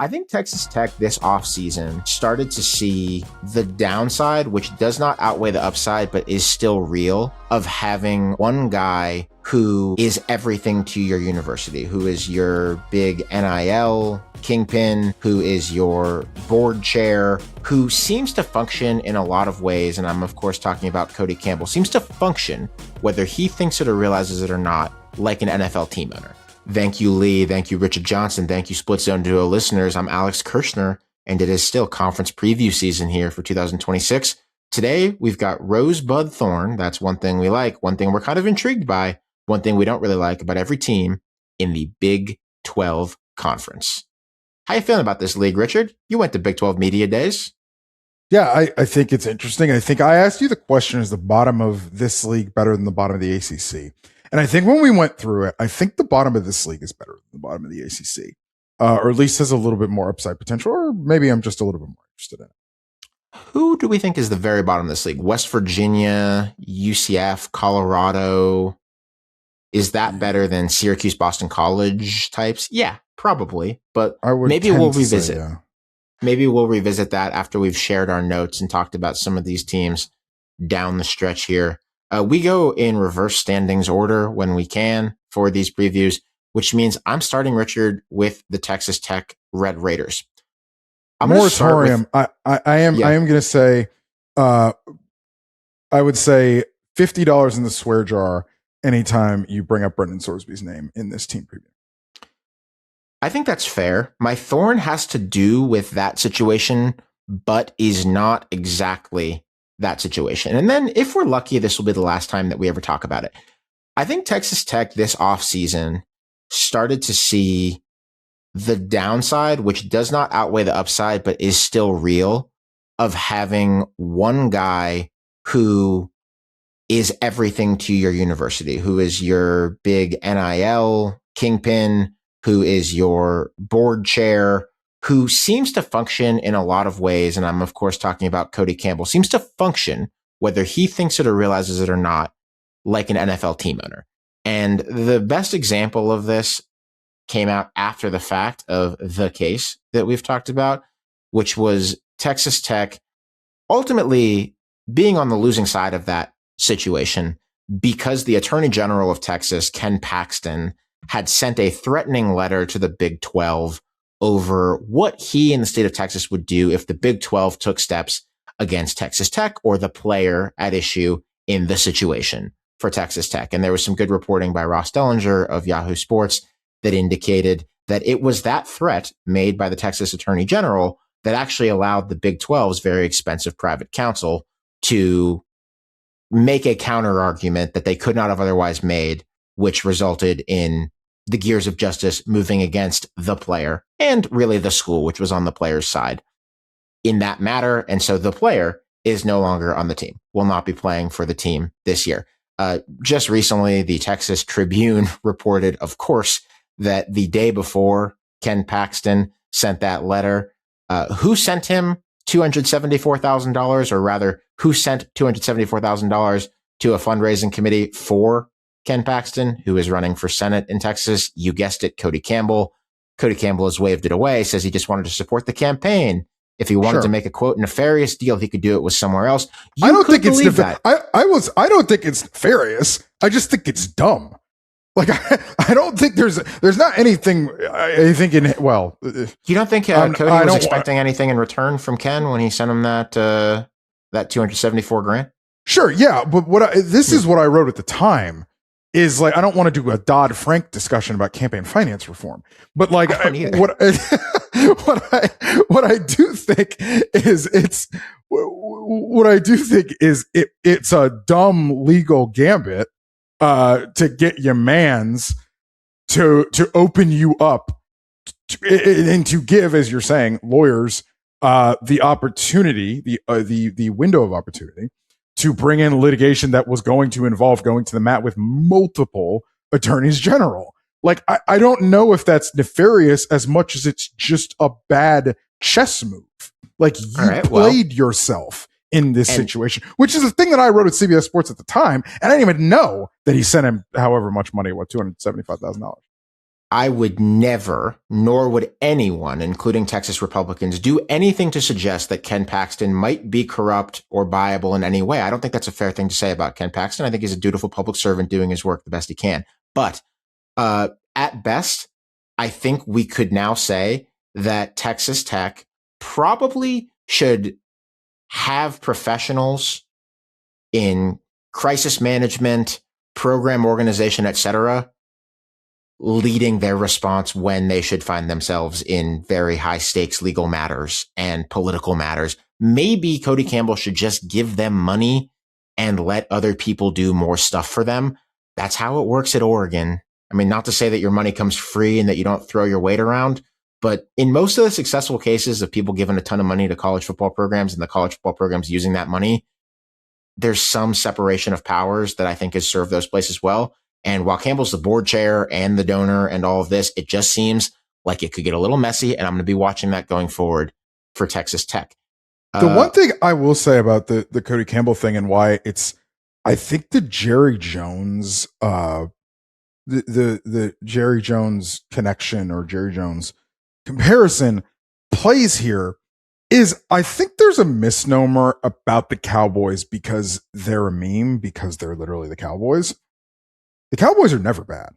I think Texas Tech this offseason started to see the downside, which does not outweigh the upside, but is still real, of having one guy who is everything to your university, who is your big NIL kingpin, who is your board chair, who seems to function in a lot of ways. And I'm, of course, talking about Cody Campbell, seems to function, whether he thinks it or realizes it or not, like an NFL team owner. Thank you, Lee. Thank you, Richard Johnson. Thank you, Split Zone Duo listeners. I'm Alex Kirshner, and it is still conference preview season here for 2026. Today, we've got Rosebud Thorn. That's one thing we like, one thing we're kind of intrigued by, one thing we don't really like about every team in the Big 12 Conference. How you feeling about this league, Richard? You went to Big 12 Media Days. Yeah, I think it's interesting. I think I asked you the question, is the bottom of this league better than the bottom of the ACC? And I think when we went through it, I think the bottom of this league is better than the bottom of the ACC, or at least has a little bit more upside potential, or maybe I'm just a little bit more interested in it. Who do we think is the very bottom of this league? West Virginia, UCF, Colorado. Is that better than Syracuse, Boston College types? Yeah, probably. But maybe we'll revisit. Yeah. Maybe we'll revisit that after we've shared our notes and talked about some of these teams down the stretch here. We go in reverse standings order when we can for these previews, which means I'm starting, Richard, with the Texas Tech Red Raiders. Moratorium. I am going to say, I would say $50 in the swear jar anytime you bring up Brendan Sorsby's name in this team preview. I think that's fair. My thorn has to do with that situation, but is not exactly that situation. And then if we're lucky, this will be the last time that we ever talk about it. I think Texas Tech this offseason started to see the downside, which does not outweigh the upside, but is still real, of having one guy who is everything to your university, who is your big NIL kingpin, who is your board chair, who seems to function in a lot of ways, and I'm, of course, talking about Cody Campbell, seems to function, whether he thinks it or realizes it or not, like an NFL team owner. And the best example of this came out after the fact of the case that we've talked about, which was Texas Tech ultimately being on the losing side of that situation because the Attorney General of Texas, Ken Paxton, had sent a threatening letter to the Big 12 over what he and the state of Texas would do if the Big 12 took steps against Texas Tech or the player at issue in the situation for Texas Tech. And there was some good reporting by Ross Dellinger of Yahoo Sports that indicated that it was that threat made by the Texas Attorney General that actually allowed the Big 12's very expensive private counsel to make a counter argument that they could not have otherwise made, which resulted in the gears of justice moving against the player and really the school, which was on the player's side in that matter. And so the player is no longer on the team, will not be playing for the team this year. Just recently, the Texas Tribune reported, of course, that the day before Ken Paxton sent that letter, who sent him $274,000, or rather, who sent $274,000 to a fundraising committee for Ken Paxton, who is running for Senate in Texas? You guessed it, Cody Campbell. Cody Campbell has waved it away, says he just wanted to support the campaign. If he wanted to make a, quote, nefarious deal, he could do it with somewhere else. I don't think it's I don't think it's nefarious. I just think it's dumb. Like, I don't think there's not anything I think in, well. You don't think Cody was expecting anything in return from Ken when he sent him that $274,000? Sure. Yeah. But this is what I wrote at the time. Is like, I don't want to do a Dodd-Frank discussion about campaign finance reform, but like what I do think is it's a dumb legal gambit to get your mans to open you up and to give, as you're saying, lawyers the opportunity, the window of opportunity to bring in litigation that was going to involve going to the mat with multiple attorneys general. Like, I don't know if that's nefarious as much as it's just a bad chess move. Like, you played yourself in this situation, which is the thing that I wrote at CBS Sports at the time. And I didn't even know that he sent him however much money, $275,000. I would never, nor would anyone, including Texas Republicans, do anything to suggest that Ken Paxton might be corrupt or buyable in any way. I don't think that's a fair thing to say about Ken Paxton. I think he's a dutiful public servant doing his work the best he can. But at best, I think we could now say that Texas Tech probably should have professionals in crisis management, program organization, etc., leading their response when they should find themselves in very high stakes legal matters and political matters. Maybe Cody Campbell should just give them money and let other people do more stuff for them. That's how it works at Oregon. I mean, not to say that your money comes free and that you don't throw your weight around, but in most of the successful cases of people giving a ton of money to college football programs and the college football programs using that money, there's some separation of powers that I think has served those places well. And while Campbell's the board chair and the donor and all of this, it just seems like it could get a little messy. And I'm going to be watching that going forward for Texas Tech. The one thing I will say about the Cody Campbell thing and why I think the Jerry Jones, the Jerry Jones connection or Jerry Jones comparison plays here is I think there's a misnomer about the Cowboys because they're a meme, because they're literally the Cowboys. The Cowboys are never bad.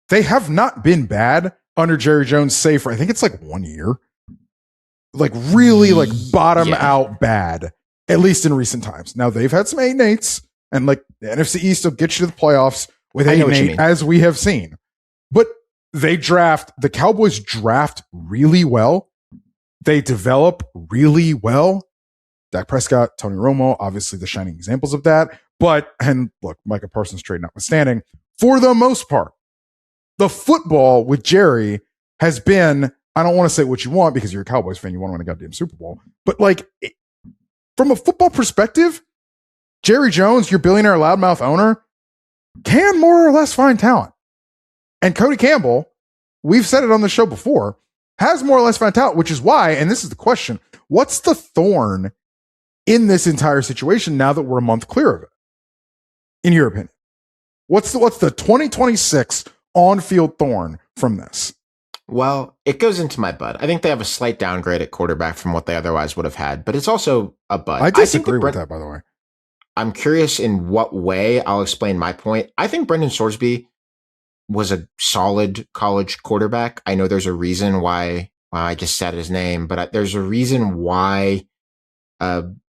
They have not been bad under Jerry Jones, save for I think it's like 1 year. Like really like bottom out bad, at least in recent times. Now they've had some 8-8s, and like the NFC East will get you to the playoffs with 8-8, as we have seen. But the Cowboys draft really well. They develop really well. Dak Prescott, Tony Romo, obviously the shining examples of that. But, and look, Micah Parsons trade notwithstanding, for the most part, the football with Jerry has been, I don't want to say what you want because you're a Cowboys fan, you want to win a goddamn Super Bowl. But like, from a football perspective, Jerry Jones, your billionaire loudmouth owner, can more or less find talent. And Cody Campbell, we've said it on the show before, has more or less found talent, which is why, and this is the question, what's the thorn in this entire situation now that we're a month clear of it? In your opinion, what's the 2026 on-field thorn from this? Well, it goes into my butt. I think they have a slight downgrade at quarterback from what they otherwise would have had, but it's also a butt. I disagree with that, by the way. I'm curious in what way. I'll explain my point. I think Brendan Sorsby was a solid college quarterback. I know there's a reason why I just said his name, but there's a reason why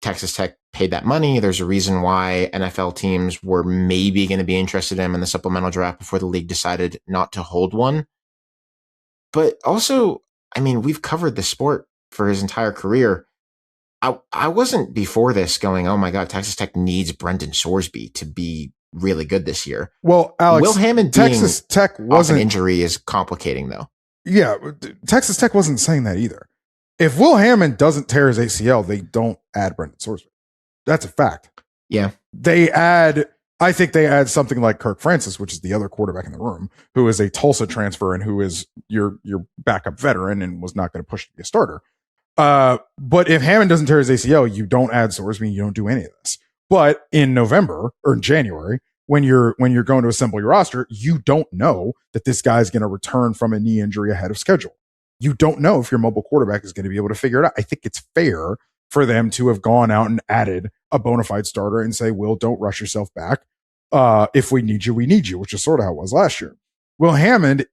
Texas Tech paid that money. There's a reason why NFL teams were maybe going to be interested in him in the supplemental draft before the league decided not to hold one. But also, I mean, we've covered the sport for his entire career. I wasn't before this going, oh my God, Texas Tech needs Brendan Sorsby to be really good this year. Well, Alex, Will Hammond Texas Tech wasn't an injury is complicating though. Yeah, Texas Tech wasn't saying that either. If Will Hammond doesn't tear his ACL, they don't add Brendan Sorsby. That's a fact. Yeah. I think they add something like Kirk Francis, which is the other quarterback in the room, who is a Tulsa transfer and who is your backup veteran and was not going to push to be a starter. But if Hammond doesn't tear his ACL, you don't add Sorsby, you don't do any of this. But in November or in January, when you're going to assemble your roster, you don't know that this guy's going to return from a knee injury ahead of schedule. You don't know if your mobile quarterback is going to be able to figure it out. I think it's fair for them to have gone out and added a bona fide starter and say, Will, don't rush yourself back. If we need you, which is sort of how it was last year. Will Hammond,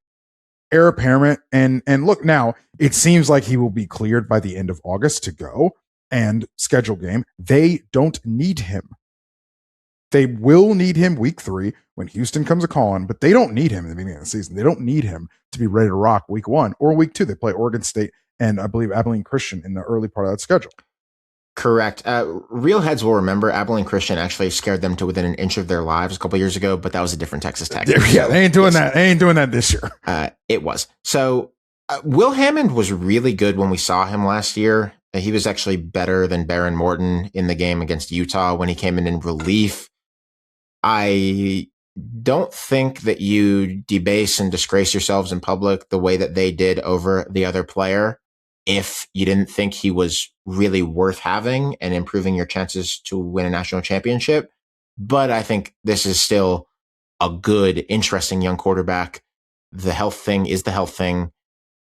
heir apparent, and look, now it seems like he will be cleared by the end of August to go and schedule game. They don't need him. They will need him week 3 when Houston comes a calling, but they don't need him in the beginning of the season. They don't need him to be ready to rock week 1 or week 2. They play Oregon State and I believe Abilene Christian in the early part of that schedule. Correct. Real heads will remember Abilene Christian actually scared them to within an inch of their lives a couple years ago, but that was a different Texas Tech. Yeah, they ain't doing that. They ain't doing that this year. It was. So Will Hammond was really good when we saw him last year. He was actually better than Baron Morton in the game against Utah when he came in relief. I don't think that you debase and disgrace yourselves in public the way that they did over the other player if you didn't think he was really worth having and improving your chances to win a national championship. But I think this is still a good, interesting young quarterback the health thing is the health thing,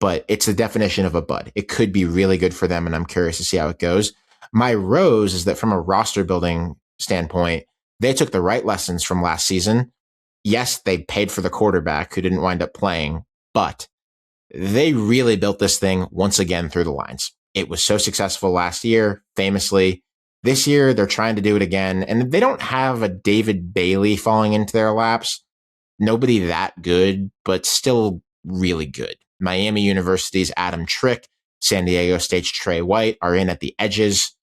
but it's the definition of a bud. It could be really good for them, and I'm curious to see how it goes. My rose is that from a roster building standpoint, they took the right lessons from last season. Yes, they paid for the quarterback who didn't wind up playing, but they really built this thing once again through the lines. It was so successful last year, famously. This year, they're trying to do it again, and they don't have a David Bailey falling into their laps. Nobody that good, but still really good. Miami University's Adam Trick, San Diego State's Trey White are in at the edges.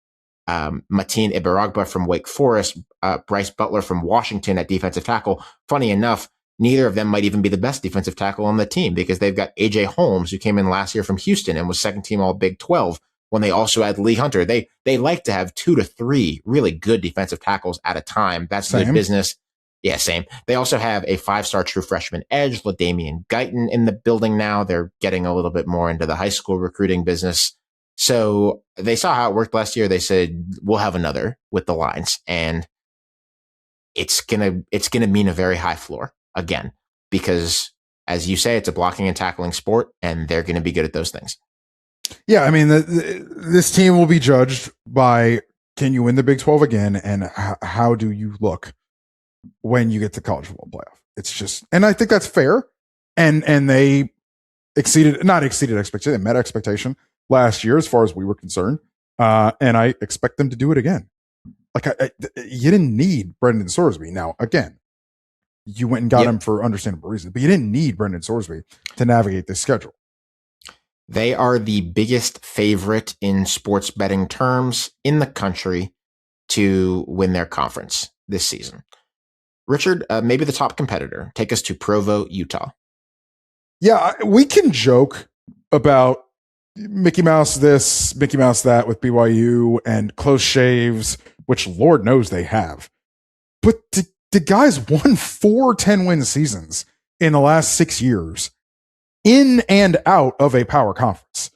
Mateen Ibaragba from Wake Forest, Bryce Butler from Washington at defensive tackle. Funny enough, neither of them might even be the best defensive tackle on the team because they've got AJ Holmes, who came in last year from Houston and was second team all Big 12 when they also had Lee Hunter. They like to have 2 to 3 really good defensive tackles at a time. That's good business. Yeah, same. They also have a 5-star true freshman edge, LaDamian Guyton, in the building now. They're getting a little bit more into the high school recruiting business. So they saw how it worked last year. They said, we'll have another with the lines. And it's gonna mean a very high floor again, because as you say, it's a blocking and tackling sport, and they're going to be good at those things. Yeah, I mean, this team will be judged by, can you win the Big 12 again, and how do you look when you get to college football playoff? It's just, and I think that's fair. And they not exceeded expectation, they met expectation last year as far as we were concerned. And I expect them to do it again. Like, you didn't need Brendan Sorsby. Now, again, you went and got him for understandable reasons, but you didn't need Brendan Sorsby to navigate this schedule. They are the biggest favorite in sports betting terms in the country to win their conference this season. Richard, maybe the top competitor. Take us to Provo, Utah. Yeah, we can joke about Mickey Mouse this, Mickey Mouse that with BYU and close shaves, which Lord knows they have. But the guys won 4 10-win seasons in the last 6 years in and out of a power conference.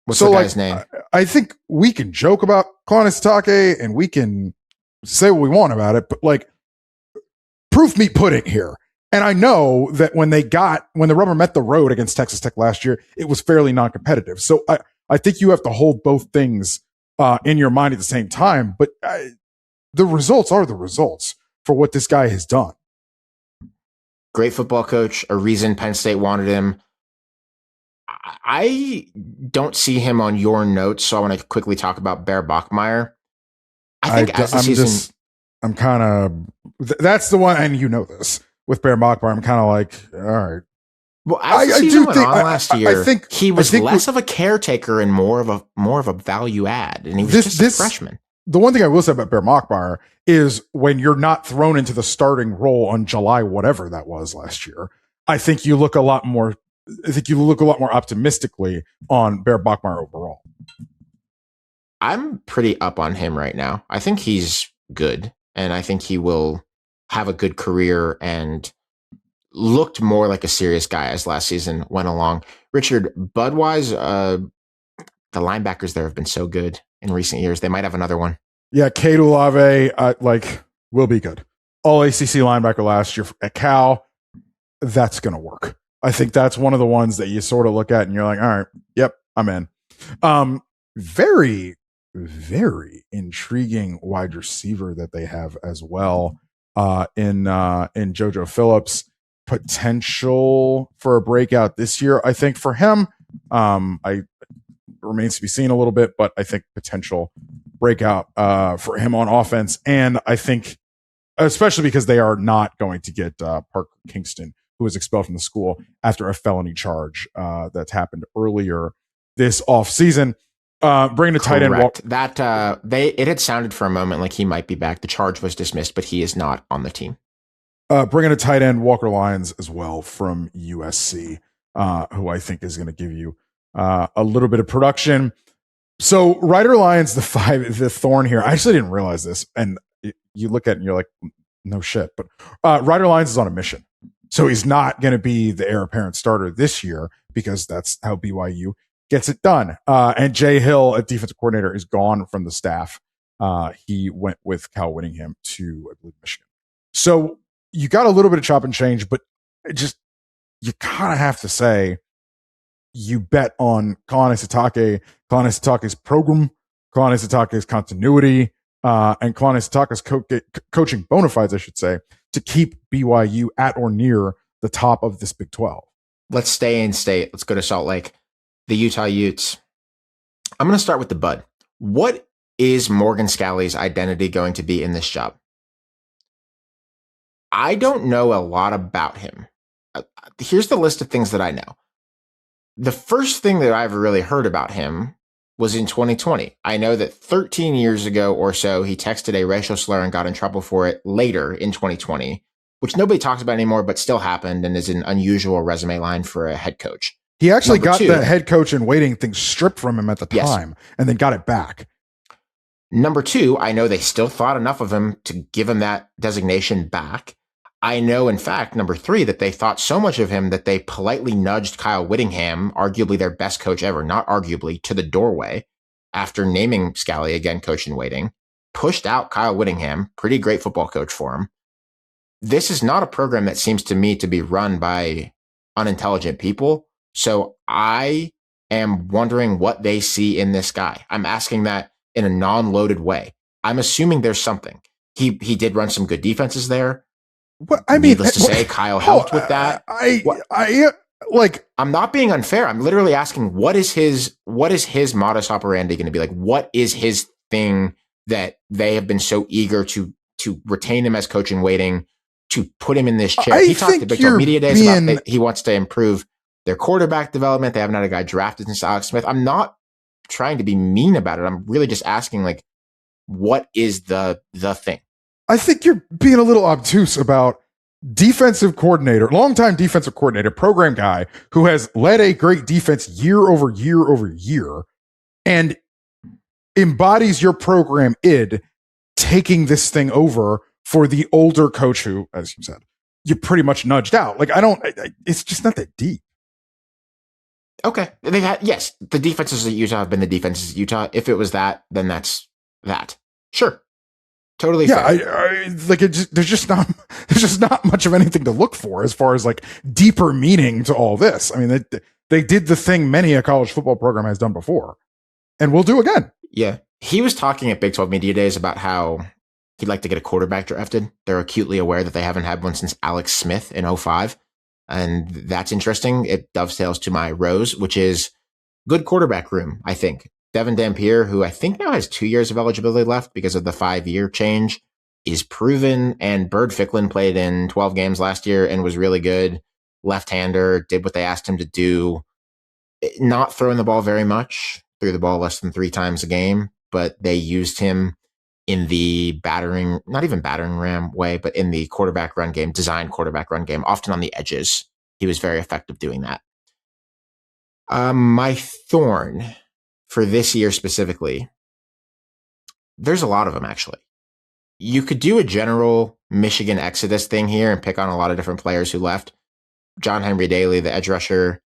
What's the guy's name? I think we can joke about Clonis Take and we can say what we want about it, but like, proof meat pudding here. And I know that when the rubber met the road against Texas Tech last year, it was fairly non-competitive. So I think you have to hold both things in your mind at the same time. But the results are the results for what this guy has done. Great football coach, a reason Penn State wanted him. I don't see him on your notes, so I want to quickly talk about Bear Bachmeier. I think as the season... I'm kind of... That's the one, and you know this. With Bear Bachmeier, I'm kind of like, all right. Well, as the season went on last year, he was less of a caretaker and more of a value add, and he was just a freshman. The one thing I will say about Bear Bachmeier is when you're not thrown into the starting role on July whatever that was last year, I think you look a lot more optimistically on Bear Bachmeier overall. I'm pretty up on him right now. I think he's good, and I think he will have a good career and looked more like a serious guy as last season went along. Richard, Budwise, the linebackers there have been so good in recent years. They might have another one. Yeah, Cade Olave, will be good. All ACC linebacker last year at Cal. That's going to work. I think that's one of the ones that you sort of look at and you're like, all right, yep, I'm in. Very, very intriguing wide receiver that they have as well in JoJo Phillips. Potential for a breakout this year, I think, for him. I remains to be seen a little bit, but I think potential breakout for him on offense. And I think, especially because they are not going to get Parker Kingston, who was expelled from the school after a felony charge that's happened earlier this offseason. Bringing a tight end. It had sounded for a moment like he might be back. The charge was dismissed, but he is not on the team. Bringing a tight end, Walker Lyons, as well from USC, who I think is going to give you a little bit of production. So Ryder Lyons, the thorn here. I actually didn't realize this, and you look at it and you're like, no shit. But Ryder Lyons is on a mission, so he's not going to be the heir apparent starter this year because that's how BYU gets it done. And Jay Hill, a defensive coordinator, is gone from the staff. He went with Cal Whittingham to, I believe, Michigan. So you got a little bit of chop and change, but just you kind of have to say you bet on Kalani Sitake's program, Kalani Sitake's continuity, and Kalani Sitake's coaching bona fides, I should say, to keep BYU at or near the top of this Big 12. Let's stay in state. Let's go to Salt Lake. The Utah Utes. I'm going to start with the bud. What is Morgan Scalley's identity going to be in this job? I don't know a lot about him. Here's the list of things that I know. The first thing that I've really heard about him was in 2020. I know that 13 years ago or so, he texted a racial slur and got in trouble for it later in 2020, which nobody talks about anymore, but still happened and is an unusual resume line for a head coach. He actually got the head coach in waiting thing stripped from him at the time and then got it back. Number two, I know they still thought enough of him to give him that designation back. I know, in fact, number three, that they thought so much of him that they politely nudged Kyle Whittingham, arguably their best coach ever, not arguably, to the doorway after naming Scalley again coach in waiting, pushed out Kyle Whittingham, pretty great football coach for him. This is not a program that seems to me to be run by unintelligent people. So I am wondering what they see in this guy. I'm asking that in a non-loaded way. I'm assuming there's something. He did run some good defenses there. What I mean, needless to say, Kyle helped with that. I'm not being unfair. I'm literally asking, what is his modus operandi going to be like? What is his thing that they have been so eager to retain him as coach in waiting, to put him in this chair? He talked to Big 12 Media Days about that he wants to improve their quarterback development. They haven't had a guy drafted since Alex Smith. I'm not trying to be mean about it. I'm really just asking, like, what is the thing? I think you're being a little obtuse about defensive coordinator, longtime defensive coordinator, program guy who has led a great defense year over year over year and embodies your program id, taking this thing over for the older coach who, as you said, you pretty much nudged out. Like, it's just not that deep. Okay. The defenses at Utah have been the defenses at Utah. If it was that, then that's that. Sure. Totally fair. There's just not much of anything to look for as far as like deeper meaning to all this. I mean, they did the thing many a college football program has done before and will do again. Yeah. He was talking at Big 12 Media Days about how he'd like to get a quarterback drafted. They're acutely aware that they haven't had one since Alex Smith in 2005. And that's interesting. It dovetails to my rose, which is good quarterback room, I think. Devin Dampier, who I think now has 2 years of eligibility left because of the 5-year change, is proven. And Bird Ficklin played in 12 games last year and was really good. Left-hander, did what they asked him to do. Not throwing the ball very much, threw the ball less than 3 times a game, but they used him in the not even battering ram way, but in the quarterback run game, designed quarterback run game, often on the edges. He was very effective doing that. My thorn for this year specifically, there's a lot of them, actually. You could do a general Michigan exodus thing here and pick on a lot of different players who left. John Henry Daly, the edge rusher,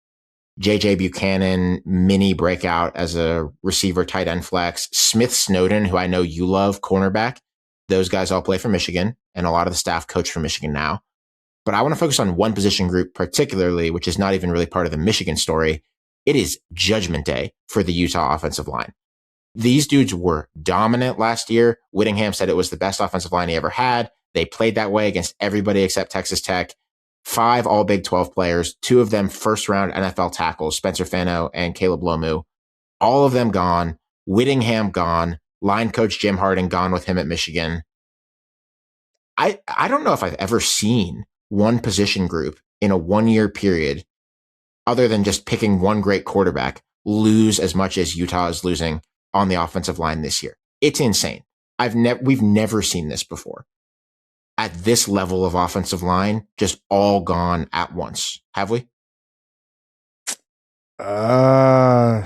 JJ Buchanan, mini breakout as a receiver, tight end flex, Smith Snowden, who I know you love, cornerback. Those guys all play for Michigan, and a lot of the staff coach for Michigan now. But I want to focus on one position group particularly, which is not even really part of the Michigan story. It is judgment day for the Utah offensive line. These dudes were dominant last year. Whittingham said it was the best offensive line he ever had. They played that way against everybody except Texas Tech. 5 all Big 12 players, 2 of them first-round NFL tackles, Spencer Fano and Caleb Lomu. All of them gone. Whittingham gone. Line coach Jim Harding gone with him at Michigan. I don't know if I've ever seen one position group in a 1-year period, other than just picking one great quarterback, lose as much as Utah is losing on the offensive line this year. It's insane. We've never seen this before. At this level of offensive line, just all gone at once. Have we? I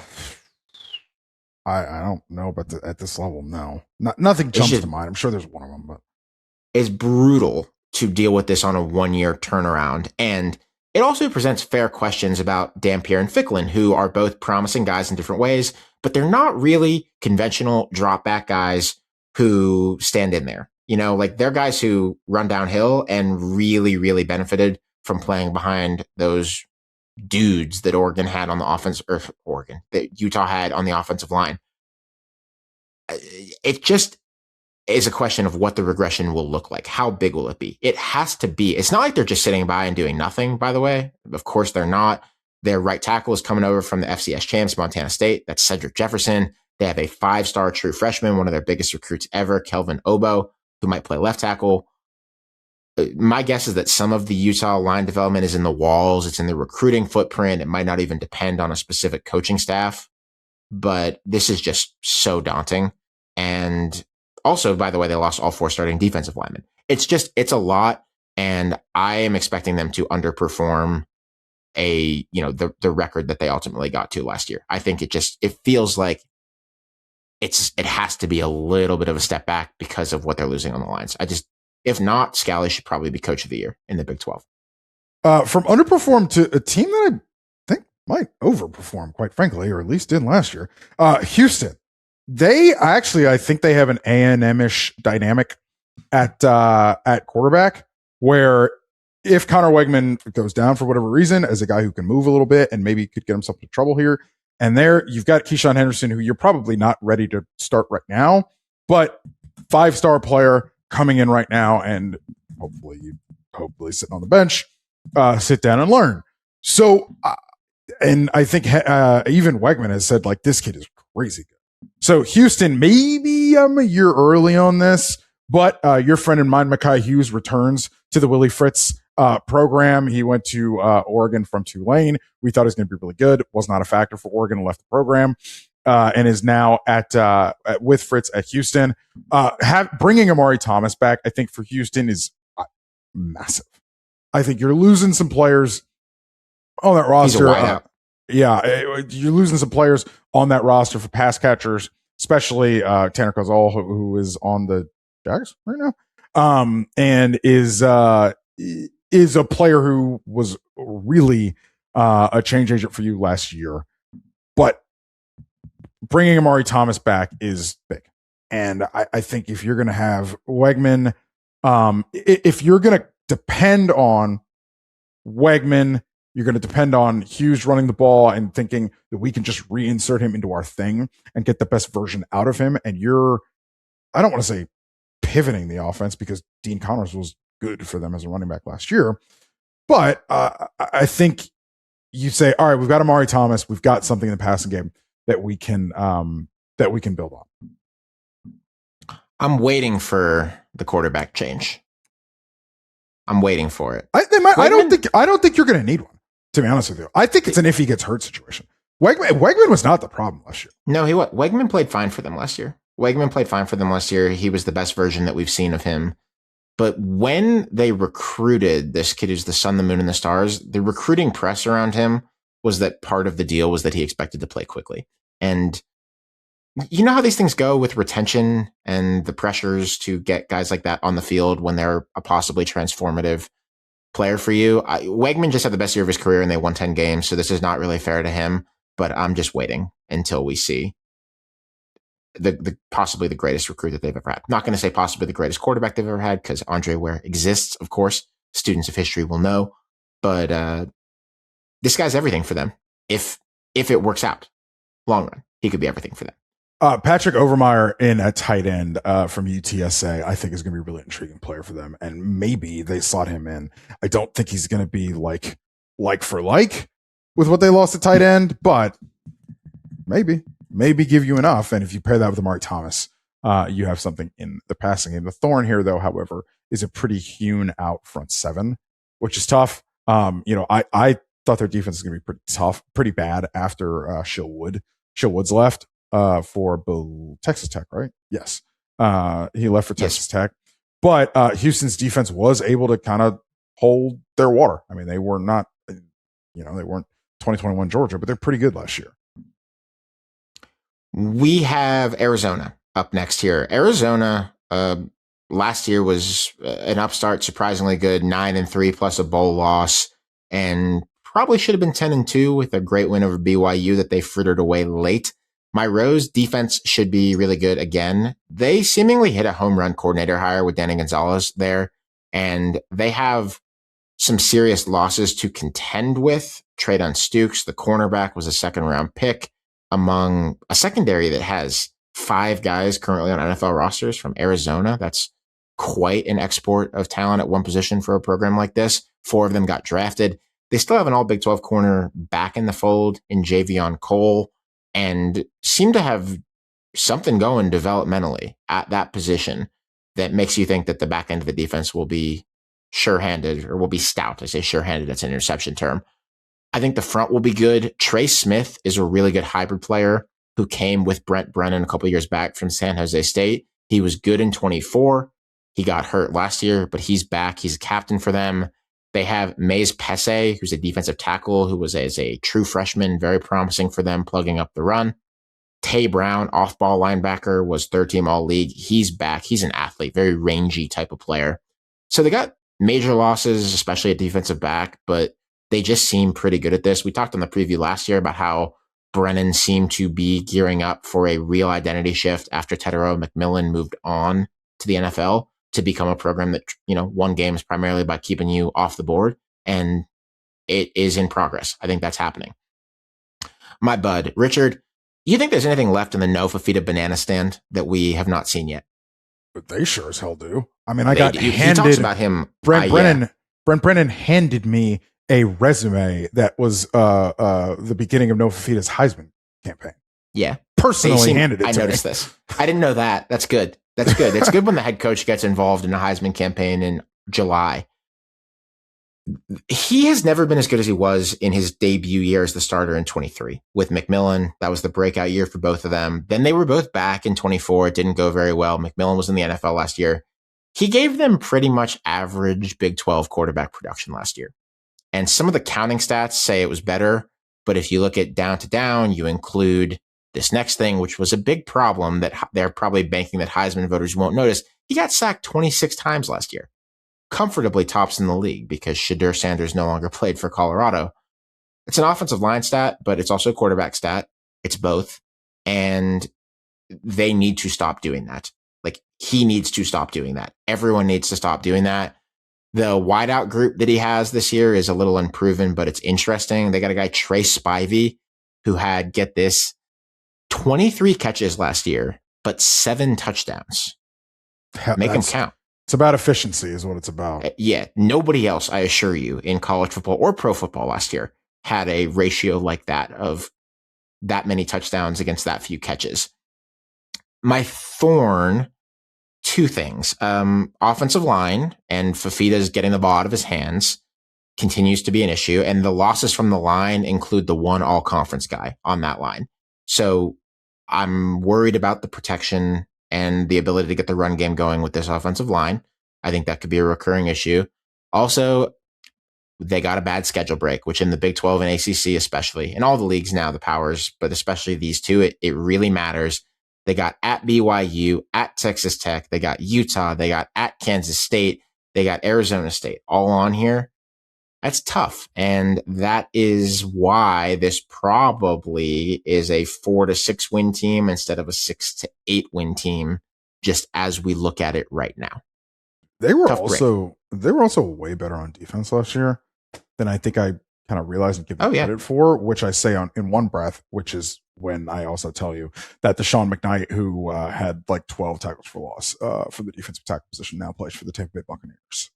don't know, but at this level, no. Nothing jumps to mind. I'm sure there's one of them, but it's brutal to deal with this on a 1-year turnaround. And it also presents fair questions about Dampier and Ficklin, who are both promising guys in different ways, but they're not really conventional drop back guys who stand in there. You know, like they're guys who run downhill and really, really benefited from playing behind those dudes that Oregon had on the offense, or Oregon, that Utah had on the offensive line. It just is a question of what the regression will look like. How big will it be? It has to be. It's not like they're just sitting by and doing nothing, by the way. Of course, they're not. Their right tackle is coming over from the FCS champs, Montana State. That's Cedric Jefferson. They have a 5-star true freshman, one of their biggest recruits ever, Kelvin Obo, who might play left tackle. My guess is that some of the Utah line development is in the walls. It's in the recruiting footprint. It might not even depend on a specific coaching staff, but this is just so daunting. And also, by the way, they lost all 4 starting defensive linemen. It's a lot. And I am expecting them to underperform the record that they ultimately got to last year. I think it feels like it has to be a little bit of a step back because of what they're losing on the lines. If not, Scally should probably be coach of the year in the Big 12. From underperform to a team that I think might overperform, quite frankly, or at least did last year. Houston. I think they have an A&M-ish dynamic at quarterback, where if Connor Wegman goes down for whatever reason, as a guy who can move a little bit and maybe could get himself into trouble here, and there you've got Keyshawn Henderson, who you're probably not ready to start right now, but 5-star player coming in right now, and hopefully sitting on the bench, sit down and learn. So, and I think even Wegman has said, like, this kid is crazy good. So Houston, maybe I'm a year early on this, but your friend and mine, Mekhi Hughes, returns to the Willie Fritz program. He went to Oregon from Tulane. We thought he was going to be really good. Was not a factor for Oregon, left the program. And is now with Fritz at Houston. Bringing Amari Thomas back, I think, for Houston is massive. I think you're losing some players on that roster. You're losing some players on that roster for pass catchers, especially Tanner Kozol, who is on the Jags right now, and is a player who was really a change agent for you last year. But bringing Amari Thomas back is big. And I think if you're going to have Wegman, if you're going to depend on Wegman, you're going to depend on Hughes running the ball and thinking that we can just reinsert him into our thing and get the best version out of him. And I don't want to say pivoting the offense, because Dean Connors was good for them as a running back last year. But I think you say, all right, we've got Amari Thomas. We've got something in the passing game that we can build on. I'm waiting for the quarterback change. I'm waiting for it. I don't think you're going to need one, to be honest with you. I think it's an if he gets hurt situation. Wegman was not the problem last year. No, Wegman played fine for them last year. He was the best version that we've seen of him. But when they recruited this kid who's the sun, the moon, and the stars, the recruiting press around him was that part of the deal was that he expected to play quickly. And you know how these things go with retention and the pressures to get guys like that on the field when they're a possibly transformative player for you. Wegman just had the best year of his career and they won 10 games, so this is not really fair to him. But I'm just waiting until we see the possibly the greatest recruit that they've ever had. Not going to say possibly the greatest quarterback they've ever had, because Andre Ware exists, of course. Students of history will know. But this guy's everything for them. If it works out, long run, he could be everything for them. Patrick Overmeyer in a tight end from UTSA, I think is going to be a really intriguing player for them. And maybe they slot him in. I don't think he's going to be like for like with what they lost at tight end, but maybe give you enough. And if you pair that with Amari Thomas, you have something in the passing game. The thorn here, though, however, is a pretty hewn out front seven, which is tough. I thought their defense was going to be pretty tough, pretty bad after Shillwood's left for Texas Tech, right? Yes. He left for Texas Tech. But Houston's defense was able to kind of hold their water. I mean, they were not, they weren't 2021 Georgia, but they're pretty good last year. We have Arizona up next here. Arizona last year was an upstart, surprisingly good, 9-3 plus a bowl loss, and probably should have been 10-2 with a great win over BYU that they frittered away late. My Rose defense should be really good again. They seemingly hit a home run coordinator hire with Danny Gonzalez there, and they have some serious losses to contend with. Tre'Davious Stukes, the cornerback, was a second-round pick among a secondary that has 5 guys currently on NFL rosters from Arizona. That's quite an export of talent at one position for a program like this. 4 of them got drafted. They still have an all Big 12 corner back in the fold in Javion Cole and seem to have something going developmentally at that position that makes you think that the back end of the defense will be sure-handed, or will be stout. I say sure-handed, that's an interception term. I think the front will be good. Trey Smith is a really good hybrid player who came with Brent Brennan a couple of years back from San Jose State. He was good in 24. He got hurt last year, but he's back. He's a captain for them. They have Maze Pesse, who's a defensive tackle, who was as a true freshman, very promising for them, plugging up the run. Tay Brown, off-ball linebacker, was third-team All-League. He's back. He's an athlete, very rangy type of player. So they got major losses, especially at defensive back, but they just seem pretty good at this. We talked on the preview last year about how Brennan seemed to be gearing up for a real identity shift after Tetero McMillan moved on to the NFL to become a program that, won games primarily by keeping you off the board. And it is in progress. I think that's happening. My bud, Richard, you think there's anything left in the No Fafita banana stand that we have not seen yet? But they sure as hell do. I mean, He talks about him. Brent Brennan handed me a resume that was the beginning of No Fafita's Heisman campaign. Yeah. Personally handed it to me. I noticed this. I didn't know that. That's good. That's good. It's good when the head coach gets involved in a Heisman campaign in July. He has never been as good as he was in his debut year as the starter in 23 with McMillan. That was the breakout year for both of them. Then they were both back in 24. It didn't go very well. McMillan was in the NFL last year. He gave them pretty much average Big 12 quarterback production last year. And some of the counting stats say it was better. But if you look at down to down, you include this next thing, which was a big problem that they're probably banking that Heisman voters won't notice. He got sacked 26 times last year. Comfortably tops in the league because Shadur Sanders no longer played for Colorado. It's an offensive line stat, but it's also a quarterback stat. It's both. And they need to stop doing that. Like, he needs to stop doing that. Everyone needs to stop doing that. The wideout group that he has this year is a little unproven, but it's interesting. They got a guy, Trey Spivey, who had, get this, 23 catches last year, but 7 touchdowns. Make them count. It's about efficiency is what it's about. Yeah. Nobody else, I assure you, in college football or pro football last year had a ratio like that of that many touchdowns against that few catches. My thorn, 2 things. Offensive line, and Fafita's getting the ball out of his hands, continues to be an issue. And the losses from the line include the one all-conference guy on that line. So I'm worried about the protection and the ability to get the run game going with this offensive line. I think that could be a recurring issue. Also, they got a bad schedule break, which in the Big 12 and ACC especially, in all the leagues now, the powers, but especially these two, it really matters. They got at BYU, at Texas Tech, they got Utah, they got at Kansas State, they got Arizona State, all on here. That's tough. And that is why this probably is a 4 to 6 win team instead of a 6 to 8 win team, just as we look at it right now. They were also way better on defense last year than I think I kind of realized and give them credit for, which I say in one breath, which is when I also tell you that Deshaun McKnight, who had like 12 tackles for loss for the defensive tackle position, now plays for the Tampa Bay Buccaneers.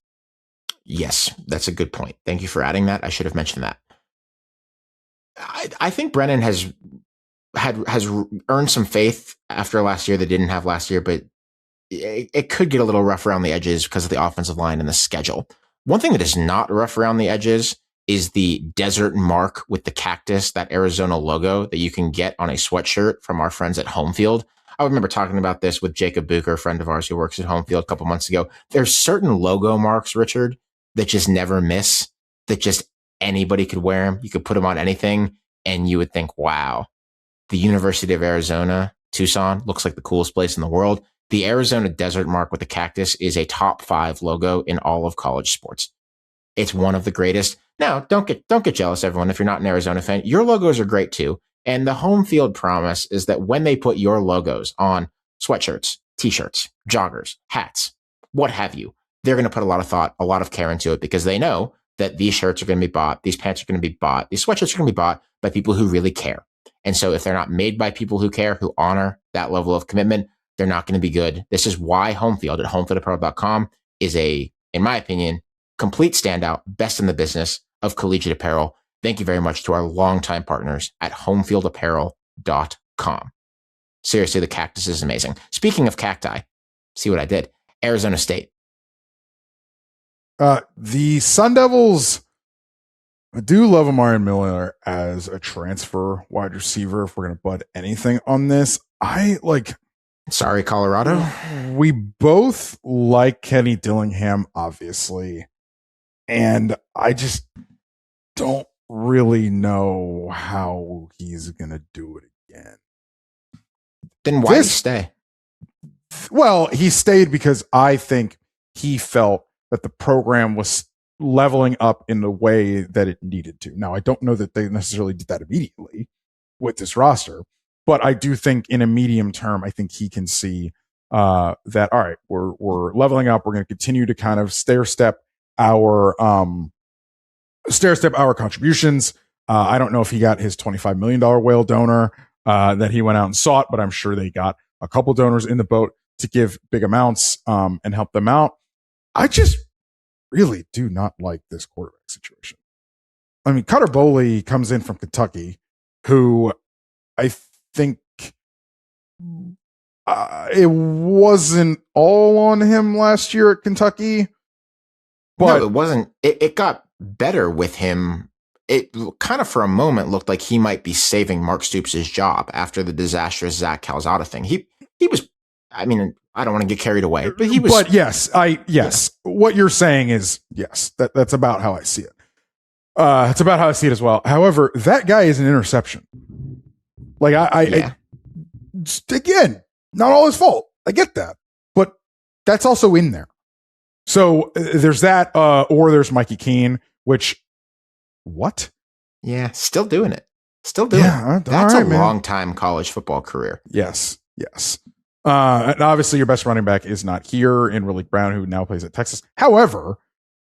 Yes, that's a good point. Thank you for adding that. I should have mentioned that. I think Brennan has earned some faith after last year that didn't have last year, but it could get a little rough around the edges because of the offensive line and the schedule. One thing that is not rough around the edges is the desert mark with the cactus, that Arizona logo that you can get on a sweatshirt from our friends at Home Field. I remember talking about this with Jacob Bucher, a friend of ours who works at Home Field a couple months ago. There's certain logo marks, Richard, that just never miss, that just anybody could wear them. You could put them on anything and you would think, wow, the University of Arizona, Tucson, looks like the coolest place in the world. The Arizona desert mark with the cactus is a top 5 logo in all of college sports. It's one of the greatest. Now, don't get jealous, everyone, if you're not an Arizona fan. Your logos are great too. And the Home Field promise is that when they put your logos on sweatshirts, t-shirts, joggers, hats, what have you, they're going to put a lot of thought, a lot of care into it because they know that these shirts are going to be bought, these pants are going to be bought, these sweatshirts are going to be bought by people who really care. And so if they're not made by people who care, who honor that level of commitment, they're not going to be good. This is why Homefield at homefieldapparel.com is in my opinion, complete standout, best in the business of collegiate apparel. Thank you very much to our longtime partners at homefieldapparel.com. Seriously, the cactus is amazing. Speaking of cacti, see what I did? Arizona State. The Sun Devils, I do love Amari Miller as a transfer wide receiver. If we're going to bud anything on this, Sorry, Colorado. We both like Kenny Dillingham, obviously. And I just don't really know how he's going to do it again. Then why did he stay? Well, he stayed because I think he felt that the program was leveling up in the way that it needed to. Now, I don't know that they necessarily did that immediately with this roster, but I do think in a medium term, I think he can see that, all right, we're leveling up. We're going to continue to kind of stair step our contributions. I don't know if he got his $25 million whale donor that he went out and sought, but I'm sure they got a couple donors in the boat to give big amounts and help them out. I just really do not like this quarterback situation. I mean, Cutter Boley comes in from Kentucky, who I think it wasn't all on him last year at Kentucky. But no, it wasn't. It got better with him. It kind of for a moment looked like he might be saving Mark Stoops' job after the disastrous Zach Calzada thing. He was, I mean, I don't want to get carried away, but he was. But yes. What you're saying is yes. That's about how I see it. It's about how I see it as well. However, that guy is an interception. Like again, not all his fault. I get that, but that's also in there. So there's that, or there's Mikey Keene, which what? Yeah, still doing it. Still doing it. That's right, a long time college football career. Yes. And obviously, your best running back is not here in Riley Brown, who now plays at Texas. However,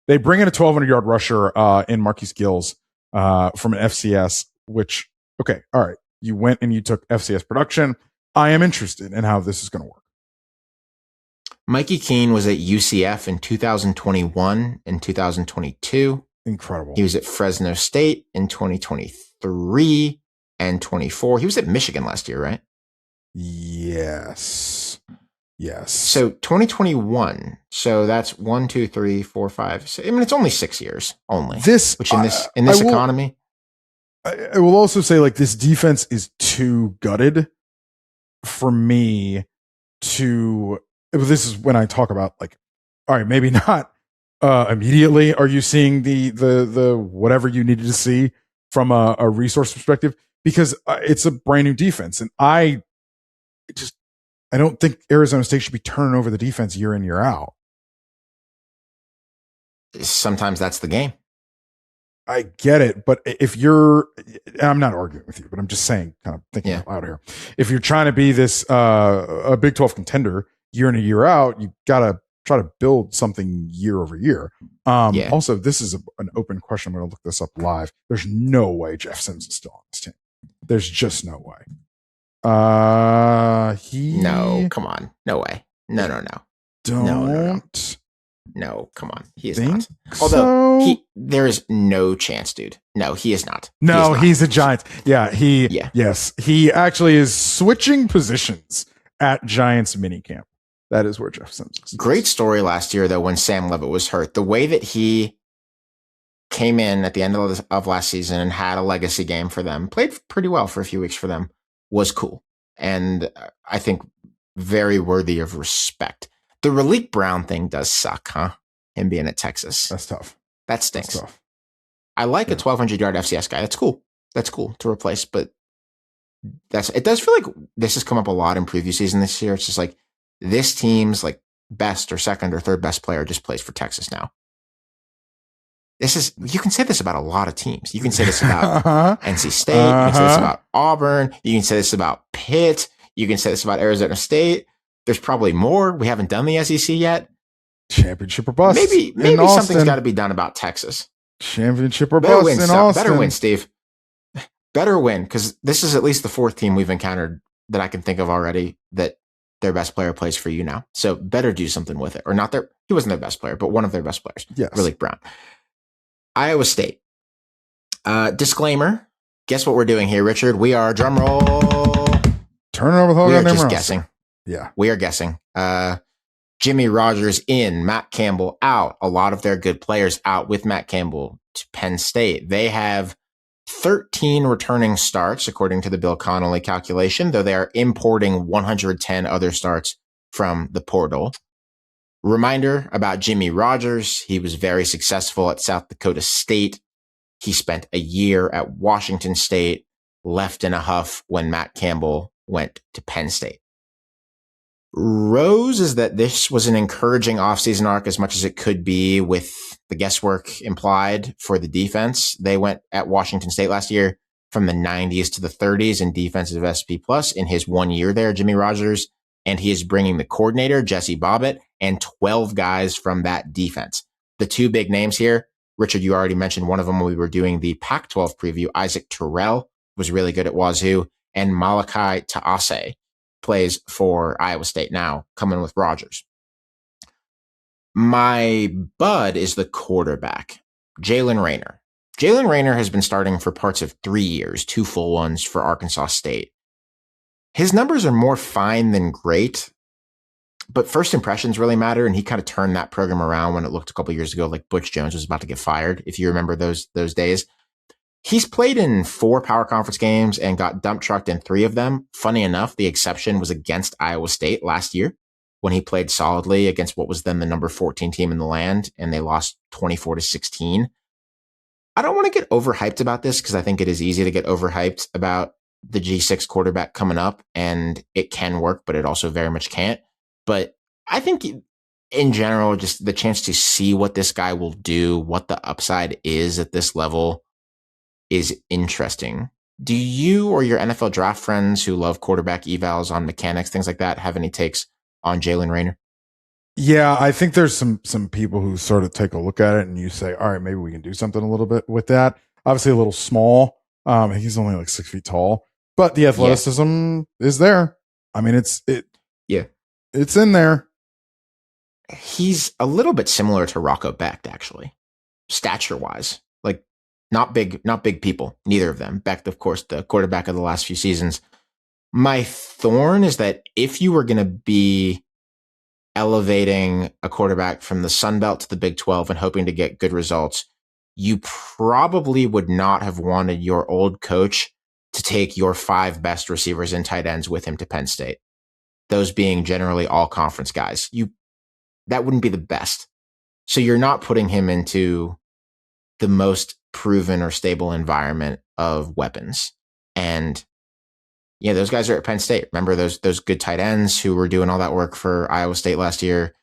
they bring in a 1,200-yard rusher in Marquise Gills from an FCS, which, okay, all right. You went and you took FCS production. I am interested in how this is going to work. Mikey Keene was at UCF in 2021 and 2022. Incredible. He was at Fresno State in 2023 and 24. He was at Michigan last year, right? Yes. So 2021. So that's 1, 2, 3, 4, 5. So, I mean, it's only 6 years only. Which in this economy. I will also say, like, this defense is too gutted for me to. This is when I talk about, like, all right, maybe not immediately are you seeing the whatever you needed to see from a resource perspective, because it's a brand new defense, and I don't think Arizona State should be turning over the defense year in, year out. Sometimes that's the game. I get it, but if you're, I'm not arguing with you, but I'm just saying, kind of thinking out loud here. If you're trying to be this a Big 12 contender year in and year out, you got to try to build something year over year. Also, this is an open question. I'm going to look this up live. There's no way Jeff Sims is still on this team. There's just no way. No, come on. No way. No. No, come on. He is not. Although there is no chance, dude. No, he is not. No, he's a Giants. Yes. He actually is switching positions at Giants minicamp. That is where Jeff Sims is. Great story last year, though, when Sam Levitt was hurt. The way that he came in at the end of last season and had a legacy game for them, played pretty well for a few weeks for them, was cool. And I think very worthy of respect. The Raleek Brown thing does suck, huh? Him being at Texas. That's tough. That stinks. I like a 1,200-yard FCS guy. That's cool. That's cool to replace, but it does feel like this has come up a lot in preview season this year. It's just like this team's like best or second or third best player just plays for Texas now. You can say this about a lot of teams. You can say this about NC State. You can say this about Auburn. You can say this about Pitt. You can say this about Arizona State. There's probably more. We haven't done the SEC yet. Championship or bust. Maybe something's got to be done about Texas. Championship or Better bust win, in Austin. better win, Steve. Better win, because this is at least the fourth team we've encountered that I can think of already that their best player plays for you now. So better do something with it. Or not their, he wasn't their best player, but one of their best players. Yes. Malik Brown. Iowa State. Disclaimer. Guess what we're doing here, Richard? We are, drum roll. Turn it over the whole We are goddamn just roster. guessing. Yeah. We are guessing. Jimmy Rogers in, Matt Campbell out. A lot of their good players out with Matt Campbell to Penn State. They have 13 returning starts, according to the Bill Connolly calculation, though they are importing 110 other starts from the portal. Reminder about Jimmy Rogers. He was very successful at South Dakota State. He spent a year at Washington State, left in a huff when Matt Campbell went to Penn State. Rose is that this was an encouraging offseason arc as much as it could be with the guesswork implied for the defense. They went at Washington State last year from the 90s to the 30s in defensive SP plus in his 1 year there, Jimmy Rogers, and he is bringing the coordinator, Jesse Bobbitt, and 12 guys from that defense. The two big names here, Richard, you already mentioned one of them when we were doing the Pac-12 preview. Isaac Terrell was really good at Wazoo, and Malachi Taase plays for Iowa State now, coming with Rogers. My bud is the quarterback, Jalen Raynor. Jalen Raynor has been starting for parts of 3 years, 2 full ones for Arkansas State. His numbers are more fine than great, but first impressions really matter, and he kind of turned that program around when it looked a couple years ago like Butch Jones was about to get fired, if you remember those days. He's played in 4 power conference games and got dump trucked in 3 of them. Funny enough, the exception was against Iowa State last year when he played solidly against what was then the number 14 team in the land, and they lost 24-16. I don't want to get overhyped about this because I think it is easy to get overhyped about the G6 quarterback coming up, and it can work, but it also very much can't. But I think in general, just the chance to see what this guy will do, what the upside is at this level, is interesting. Do you or your NFL draft friends who love quarterback evals on mechanics, things like that, have any takes on Jalen Raynor? Yeah, I think there's some people who sort of take a look at it and you say, all right, maybe we can do something a little bit with that. Obviously a little small. He's only like 6 feet tall, but the athleticism is there. I mean, it's in there. He's a little bit similar to Rocco Becht, actually, stature wise. Like not big people, neither of them. Becht, of course, the quarterback of the last few seasons. My thorn is that if you were going to be elevating a quarterback from the Sun Belt to the Big 12 and hoping to get good results, you probably would not have wanted your old coach to take your 5 best receivers and tight ends with him to Penn State. Those being generally all conference guys. That wouldn't be the best. So you're not putting him into the most proven or stable environment of weapons. And yeah, those guys are at Penn State. Remember those good tight ends who were doing all that work for Iowa State last year,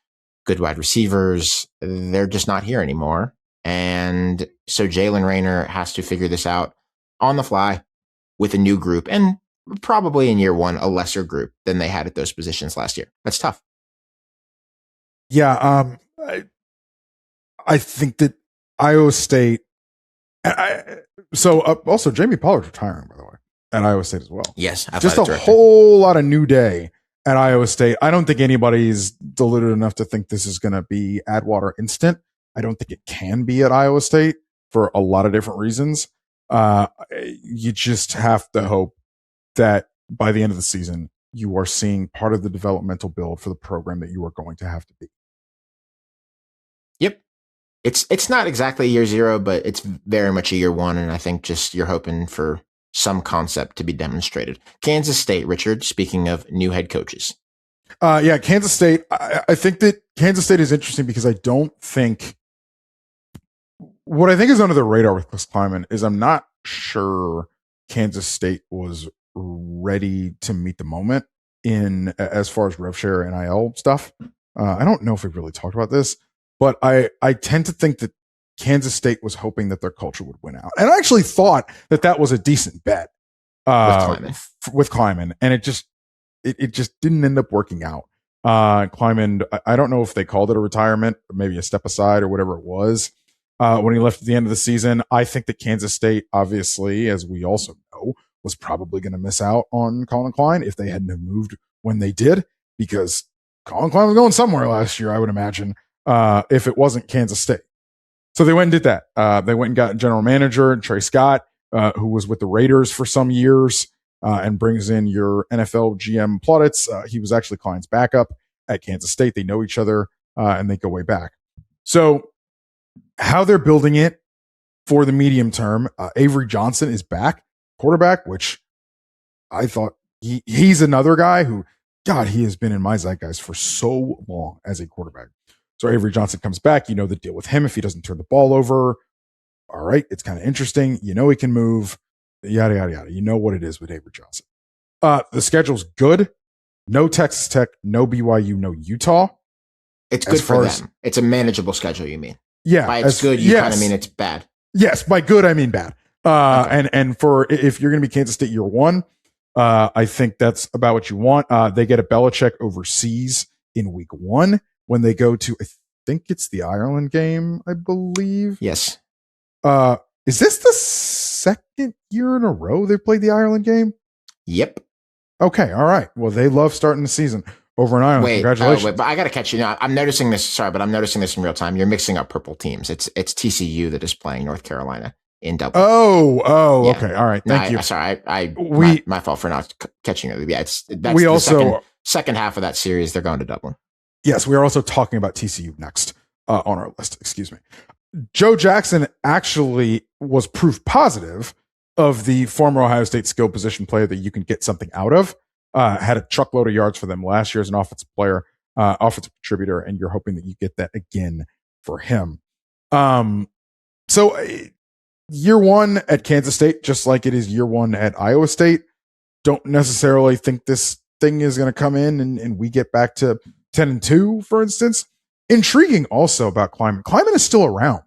good wide receivers. They're just not here anymore. And so Jalen Raynor has to figure this out on the fly with a new group, and probably in year 1, a lesser group than they had at those positions last year. That's tough. Yeah, I think that Iowa State. Also Jamie Pollard's retiring, by the way, at Iowa State as well. Yes, just a whole lot of new day at Iowa State. I don't think anybody's deluded enough to think this is going to be Atwater instant. I don't think it can be at Iowa State for a lot of different reasons. You just have to hope that by the end of the season, you are seeing part of the developmental build for the program that you are going to have to be. Yep. It's not exactly year 0, but it's very much a year 1. And I think just you're hoping for some concept to be demonstrated. Kansas State, Richard, speaking of new head coaches. Kansas State. I think that Kansas State is interesting because I don't think what I think is under the radar with Chris Kleiman is I'm not sure Kansas State was ready to meet the moment in as far as rev share NIL stuff. I don't know if we've really talked about this, but I tend to think that Kansas State was hoping that their culture would win out. And I actually thought that was a decent bet with Kleiman. And it just didn't end up working out. Kleiman, I don't know if they called it a retirement or maybe a step aside or whatever it was. when he left at the end of the season. I think that Kansas State, obviously, as we also know, was probably going to miss out on Colin Klein if they hadn't have moved when they did, because Colin Klein was going somewhere last year, I would imagine, if it wasn't Kansas State. So they went and did that. They went and got general manager Trey Scott, who was with the Raiders for some years, and brings in your NFL GM plaudits. He was actually Klein's backup at Kansas State. They know each other, and they go way back. So how they're building it for the medium term, Avery Johnson is back, quarterback, which I thought he's another guy who, God, he has been in my zeitgeist for so long as a quarterback. So Avery Johnson comes back. You know the deal with him. If he doesn't turn the ball over, all right, it's kind of interesting. You know he can move, yada, yada, yada. You know what it is with Avery Johnson. The schedule's good. No Texas Tech, no BYU, no Utah. It's good for them. It's a manageable schedule, you mean? Yeah. By it's good, you kind of mean it's bad. Yes, by good, I mean bad. Okay. And for if you're going to be Kansas State year one, I think that's about what you want. They get a Belichick overseas in week 1 when they go to, I think it's the Ireland game, I believe. Yes. Is this the second year in a row they've played the Ireland game? Yep. Okay. All right. Well, they love starting the season over in Ireland. Congratulations. But I got to catch you now. I'm noticing this. Sorry, but I'm noticing this in real time. You're mixing up purple teams. It's TCU that is playing North Carolina in Dublin. Oh, yeah. Okay. All right. Thank you. Sorry. My fault for not catching it. Yeah, that's we the also second half of that series. They're going to Dublin. Yes, we are also talking about TCU next on our list. Excuse me. Joe Jackson actually was proof positive of the former Ohio State skill position player that you can get something out of. Had a truckload of yards for them last year as an offensive player, offensive contributor, and you're hoping that you get that again for him. So year 1 at Kansas State, just like it is year 1 at Iowa State, don't necessarily think this thing is going to come in and we get back to 10-2, for instance. Intriguing also about Kleiman. Kleiman is still around.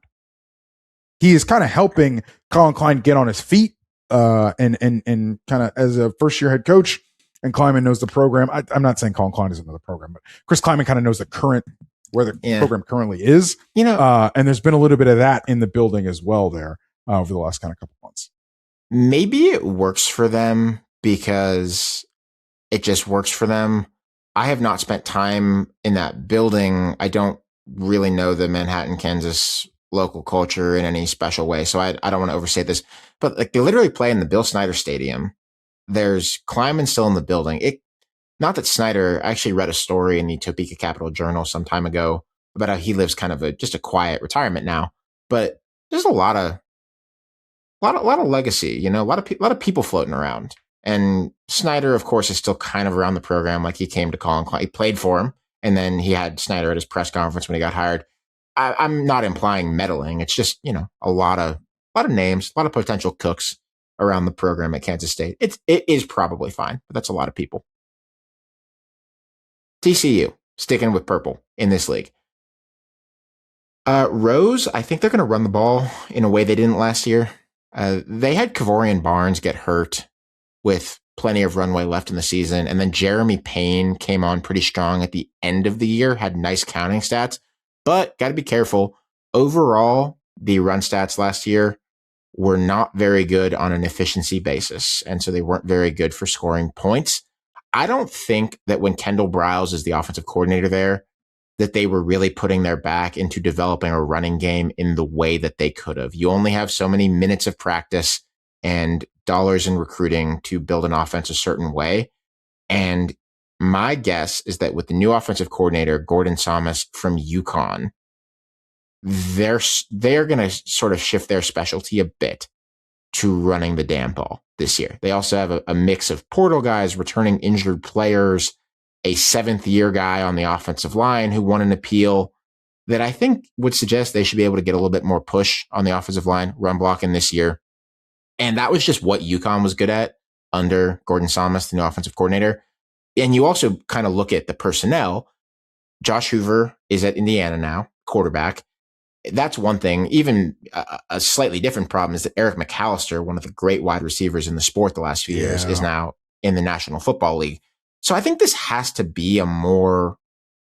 He is kind of helping Colin Klein get on his feet and kind of as a first-year head coach. And Kleiman knows the program. I'm not saying Colin Klein doesn't know the program, but Chris Kleiman kind of knows where the program currently is. And there's been a little bit of that in the building as well there over the last kind of couple months. Maybe it works for them because it just works for them. I have not spent time in that building. I don't really know the Manhattan, Kansas local culture in any special way, so I don't want to overstate this. But like they literally play in the Bill Snyder Stadium. There's Kleiman still in the building. Not that Snyder. I actually read a story in the Topeka Capital Journal some time ago about how he lives kind of just a quiet retirement now. But there's a lot of legacy. A lot of people floating around. And Snyder, of course, is still kind of around the program. Like he came to Colin Klein, he played for him, and then he had Snyder at his press conference when he got hired. I'm not implying meddling. It's just a lot of names, a lot of potential cooks around the program at Kansas State. It is probably fine, but that's a lot of people. TCU sticking with purple in this league. Rose, I think they're going to run the ball in a way they didn't last year. They had Kavorian Barnes get hurt with plenty of runway left in the season. And then Jeremy Payne came on pretty strong at the end of the year, had nice counting stats, but got to be careful. Overall, the run stats last year were not very good on an efficiency basis. And so they weren't very good for scoring points. I don't think that when Kendall Briles is the offensive coordinator there, that they were really putting their back into developing a running game in the way that they could have. You only have so many minutes of practice and dollars in recruiting to build an offense a certain way. And my guess is that with the new offensive coordinator, Gordon Thomas from UConn, they're going to sort of shift their specialty a bit to running the damn ball this year. They also have a mix of portal guys, returning injured players, a 7th-year guy on the offensive line who won an appeal that I think would suggest they should be able to get a little bit more push on the offensive line, run blocking this year. And that was just what UConn was good at under Gordon Thomas, the new offensive coordinator. And you also kind of look at the personnel. Josh Hoover is at Indiana now, quarterback. That's one thing. Even a slightly different problem is that Eric McAllister, one of the great wide receivers in the sport the last few years, is now in the National Football League. So I think this has to be a more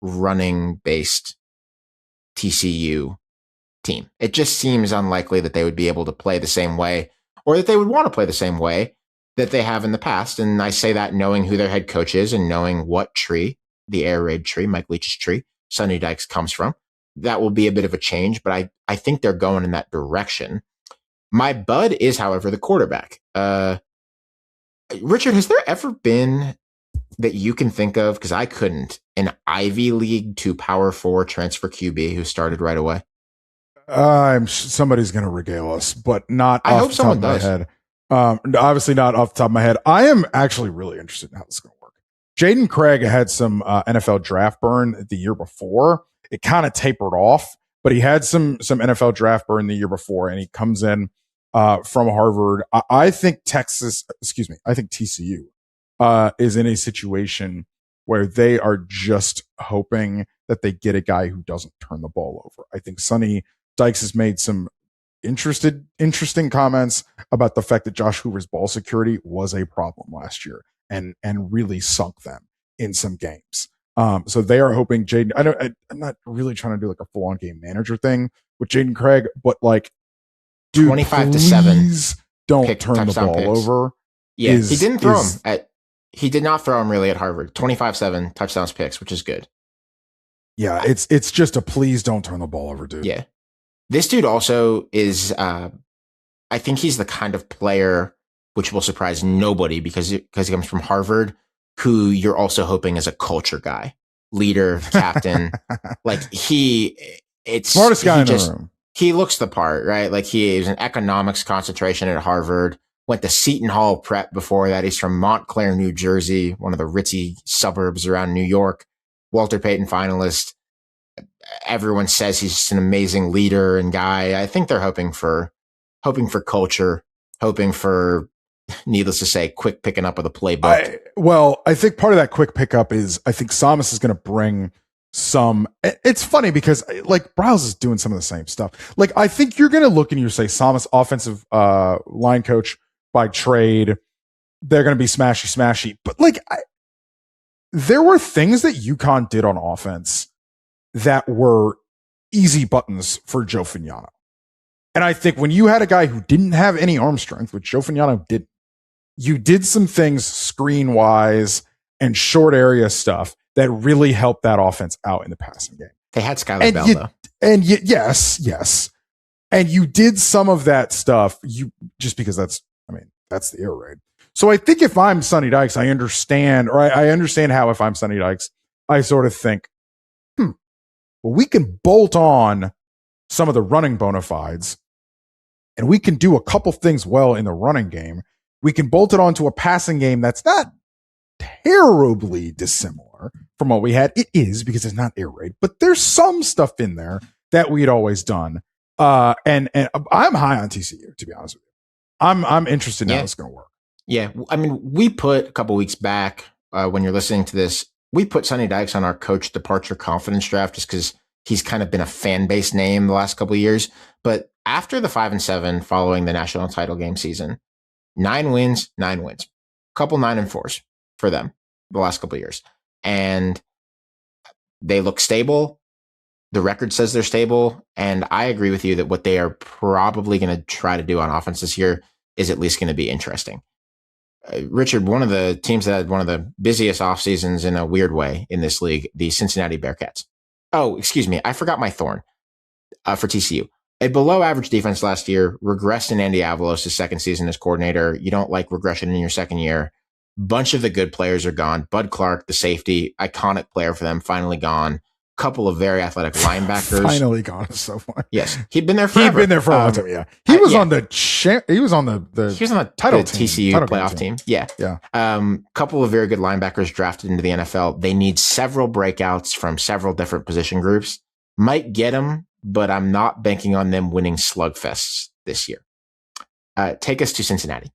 running-based TCU team. It just seems unlikely that they would be able to play the same way, or that they would want to play the same way that they have in the past. And I say that knowing who their head coach is and knowing what tree, the air raid tree, Mike Leach's tree, Sonny Dykes comes from. That will be a bit of a change, but I think they're going in that direction. My bud is, however, the quarterback. Richard, has there ever been that you can think of, because I couldn't, an Ivy League to Power 4 transfer QB who started right away? Somebody's going to regale us, but not I off hope the top someone of my does. head. Obviously not off the top of my head. I am actually really interested in how this is going to work. Jaden Craig had some NFL draft burn the year before. It kind of tapered off, but he had some NFL draft burn the year before, and he comes in from Harvard. I think TCU is in a situation where they are just hoping that they get a guy who doesn't turn the ball over. I think Sonny Dykes has made some interesting comments about the fact that Josh Hoover's ball security was a problem last year and really sunk them in some games. So they are hoping Jaden. I'm not really trying to do like a full on game manager thing with Jaden Craig, but like, dude, 25-7. Don't turn the ball over. Yeah, he didn't throw him he did not throw him really at Harvard. 25-7 touchdowns picks, which is good. Yeah, it's just a please don't turn the ball over, dude. Yeah. This dude also is, I think he's the kind of player which will surprise nobody because he comes from Harvard, who you're also hoping is a culture guy, leader, captain. Like smartest guy in the room. He looks the part, right? Like he is an economics concentration at Harvard, went to Seton Hall prep before that. He's from Montclair, New Jersey, one of the ritzy suburbs around New York, Walter Payton finalist. Everyone says he's just an amazing leader and guy. I think they're hoping for culture, hoping for, needless to say, quick picking up of the playbook. I think part of that quick pickup is I think Samus is going to bring some. It's funny because like Browse is doing some of the same stuff. Like I think you're going to look and you say Samus, offensive line coach by trade, they're going to be smashy. But like there were things that UConn did on offense that were easy buttons for Joe Fagnano. And I think when you had a guy who didn't have any arm strength, which Joe Fagnano didn't, you did some things screen wise and short area stuff that really helped that offense out in the passing game. They had Skylar Bell, though. Yes. And you did some of that stuff just because that's the air raid. So I think if I'm Sonny Dykes, I understand how if I'm Sonny Dykes, I sort of think, well, we can bolt on some of the running bona fides and we can do a couple things well in the running game. We can bolt it onto a passing game that's not terribly dissimilar from what we had. It is because it's not air raid, but there's some stuff in there that we'd always done. And I'm high on TCU, to be honest with you. I'm interested in how it's going to work. Yeah. I mean, we put a couple weeks back when you're listening to this, we put Sonny Dykes on our coach departure confidence draft just because he's kind of been a fan base name the last couple of years. But after the 5-7 following the national title game season, 9 wins, couple 9-4s for them the last couple of years. And they look stable. The record says they're stable. And I agree with you that what they are probably going to try to do on offense this year is at least going to be interesting. Richard, one of the teams that had one of the busiest off seasons in a weird way in this league, the Cincinnati Bearcats. Oh, excuse me. I forgot my thorn for TCU. A below average defense last year, regressed in Andy Avalos' second season as coordinator. You don't like regression in your second year. Bunch of the good players are gone. Bud Clark, the safety, iconic player for them, finally gone. Couple of very athletic linebackers. Finally gone. It's so funny. Yes. He'd been there forever. He'd been there for a long time, yeah. He was on the title TCU title playoff team. Yeah. Yeah. Couple of very good linebackers drafted into the NFL. They need several breakouts from several different position groups. Might get them, but I'm not banking on them winning slugfests this year. Take us to Cincinnati.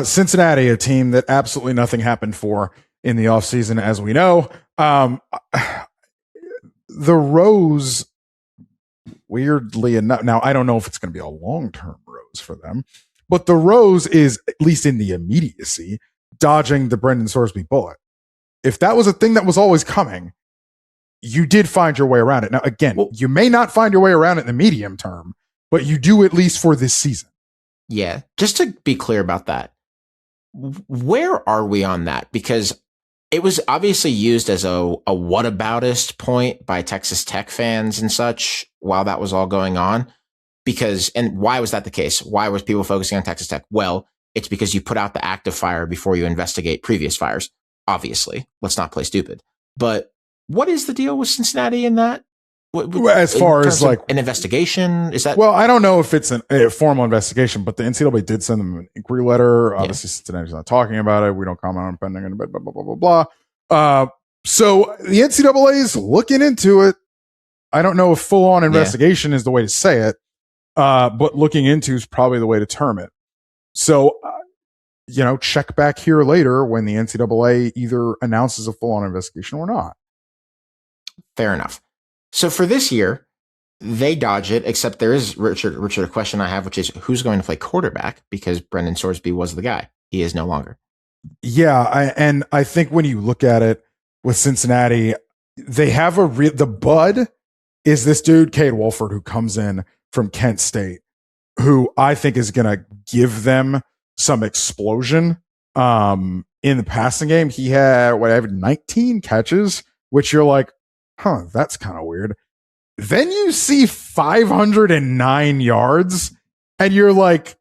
Cincinnati, a team that absolutely nothing happened for in the offseason, as we know. The Rose, weirdly enough, now I don't know if it's going to be a long-term Rose for them, but the Rose is, at least in the immediacy, dodging the Brendan Sorsby bullet. If that was a thing that was always coming, you did find your way around it. Now, again, you may not find your way around it in the medium term, but you do at least for this season. Yeah. Just to be clear about that, where are we on that? Because it was obviously used as a whataboutist point by Texas Tech fans and such while that was all going on. And why was that the case? Why was people focusing on Texas Tech? Well, it's because you put out the active fire before you investigate previous fires. Obviously, let's not play stupid. But what is the deal with Cincinnati in that? As far as like an investigation, is that? Well, I don't know if it's a formal investigation, but the NCAA did send them an inquiry letter. Obviously, Cincinnati's not talking about it. We don't comment on pending and blah blah blah blah blah. So the NCAA is looking into it. I don't know if full on investigation is the way to say it, but looking into is probably the way to term it. So, check back here later when the NCAA either announces a full on investigation or not. Fair enough. So for this year, they dodge it, except there is, Richard, a question I have, which is who's going to play quarterback? Because Brendan Sorsby was the guy. He is no longer. Yeah, I think when you look at it with Cincinnati, they have the bud is this dude, Cade Wolford, who comes in from Kent State, who I think is going to give them some explosion in the passing game. He had 19 catches, which you're like, that's kind of weird. Then you see 509 yards, and you're like,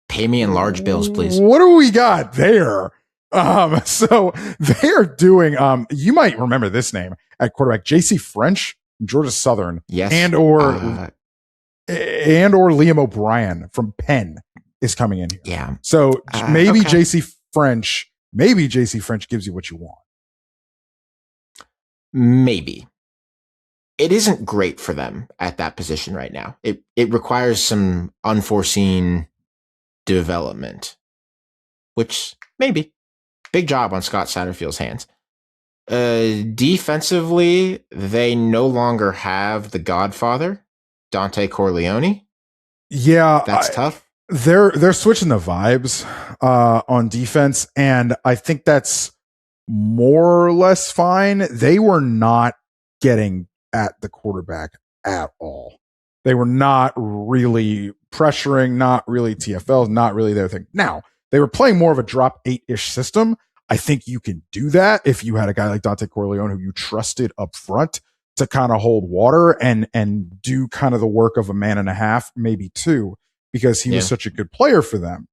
pay me in large bills, please. What do we got there? So they're doing, you might remember this name at quarterback, J.C. French, Georgia Southern. Yes. And or Liam O'Brien from Penn is coming in here. Yeah. So maybe J.C. French gives you what you want. Maybe. It isn't great for them at that position right now. It requires some unforeseen development, which maybe. Big job on Scott Satterfield's hands. Defensively, they no longer have the Godfather, Dante Corleone. Yeah, that's tough. They're switching the vibes on defense, and I think that's more or less fine. They were not getting at the quarterback at all. They were not really pressuring, not really TFLs, not really their thing. Now, they were playing more of a drop 8-ish system. I think you can do that if you had a guy like Dante Corleone who you trusted up front to kind of hold water and do kind of the work of a man and a half, maybe two, because he was such a good player for them.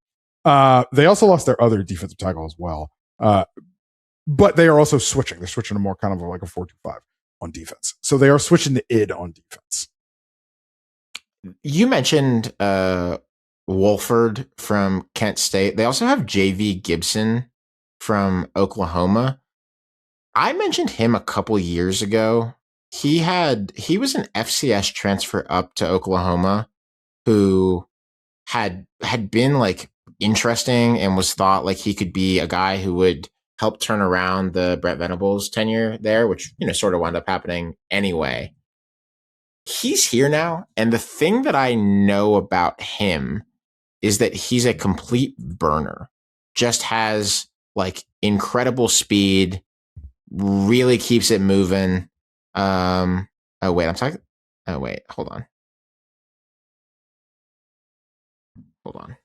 They also lost their other defensive tackle as well. But they are also switching. They're switching to more kind of like a 4-2-5 on defense. So they are switching to id on defense. You mentioned Wolford from Kent State. They also have JV Gibson from Oklahoma. I mentioned him a couple years ago. He was an FCS transfer up to Oklahoma who had been like interesting and was thought like he could be a guy who would help turn around the Brent Venables tenure there, which, sort of wound up happening anyway. He's here now. And the thing that I know about him is that he's a complete burner, just has like incredible speed, really keeps it moving. Hold on.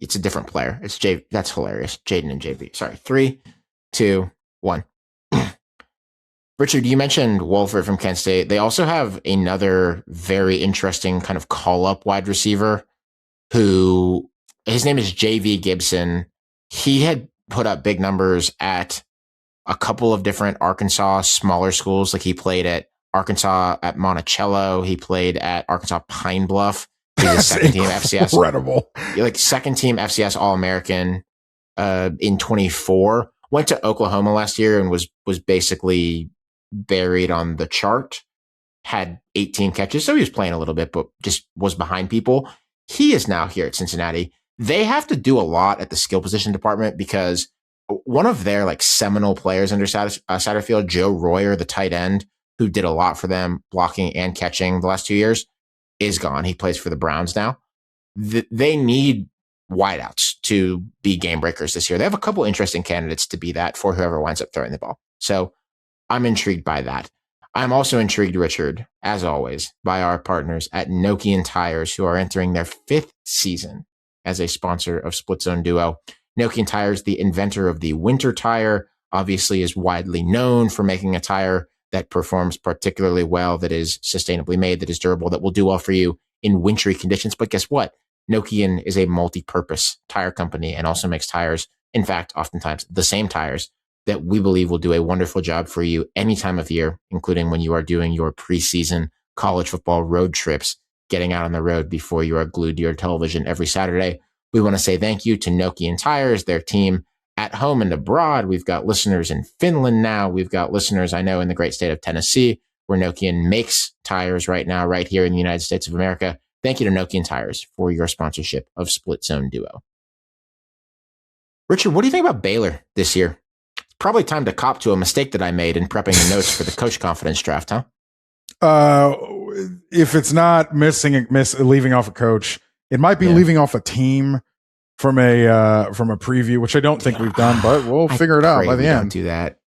It's a different player. It's J. That's hilarious. Jaden and JB. Sorry. 3, 2, 1. Richard, you mentioned Wolford from Kent State. They also have another very interesting kind of call-up wide receiver who his name is JV Gibson. He had put up big numbers at a couple of different Arkansas smaller schools. Like he played at Arkansas at Monticello. He played at Arkansas Pine Bluff. He's a second team FCS. Incredible. Like second team FCS All-American in 24. Went to Oklahoma last year and was basically buried on the chart. Had 18 catches, so he was playing a little bit, but just was behind people. He is now here at Cincinnati. They have to do a lot at the skill position department because one of their like seminal players under Satterfield, Joe Royer, the tight end, who did a lot for them blocking and catching the last 2 years, is gone. He plays for the Browns now. They need wideouts to be game breakers this year. They have a couple interesting candidates to be that for whoever winds up throwing the ball. So I'm intrigued by that. I'm also intrigued, Richard, as always, by our partners at Nokian Tires, who are entering their 5th season as a sponsor of Split Zone Duo. Nokian Tires, the inventor of the winter tire, obviously is widely known for making a tire that performs particularly well, that is sustainably made, that is durable, that will do well for you in wintry conditions. But guess what? Nokian is a multi-purpose tire company and also makes tires, in fact, oftentimes the same tires that we believe will do a wonderful job for you any time of year, including when you are doing your preseason college football road trips, getting out on the road before you are glued to your television every Saturday. We want to say thank you to Nokian Tires, their team at home and abroad. We've got listeners in Finland now. We've got listeners, I know, in the great state of Tennessee, where Nokian makes tires right now, right here in the United States of America. Thank you to Nokian Tires for your sponsorship of Split Zone Duo. Richard, what do you think about Baylor this year? Probably time to cop to a mistake that I made in prepping the notes for the coach confidence draft, huh? If it's not leaving off a coach, it might be leaving off a team from a preview, which I don't think we've done, but we'll figure it out by the end. Don't do that.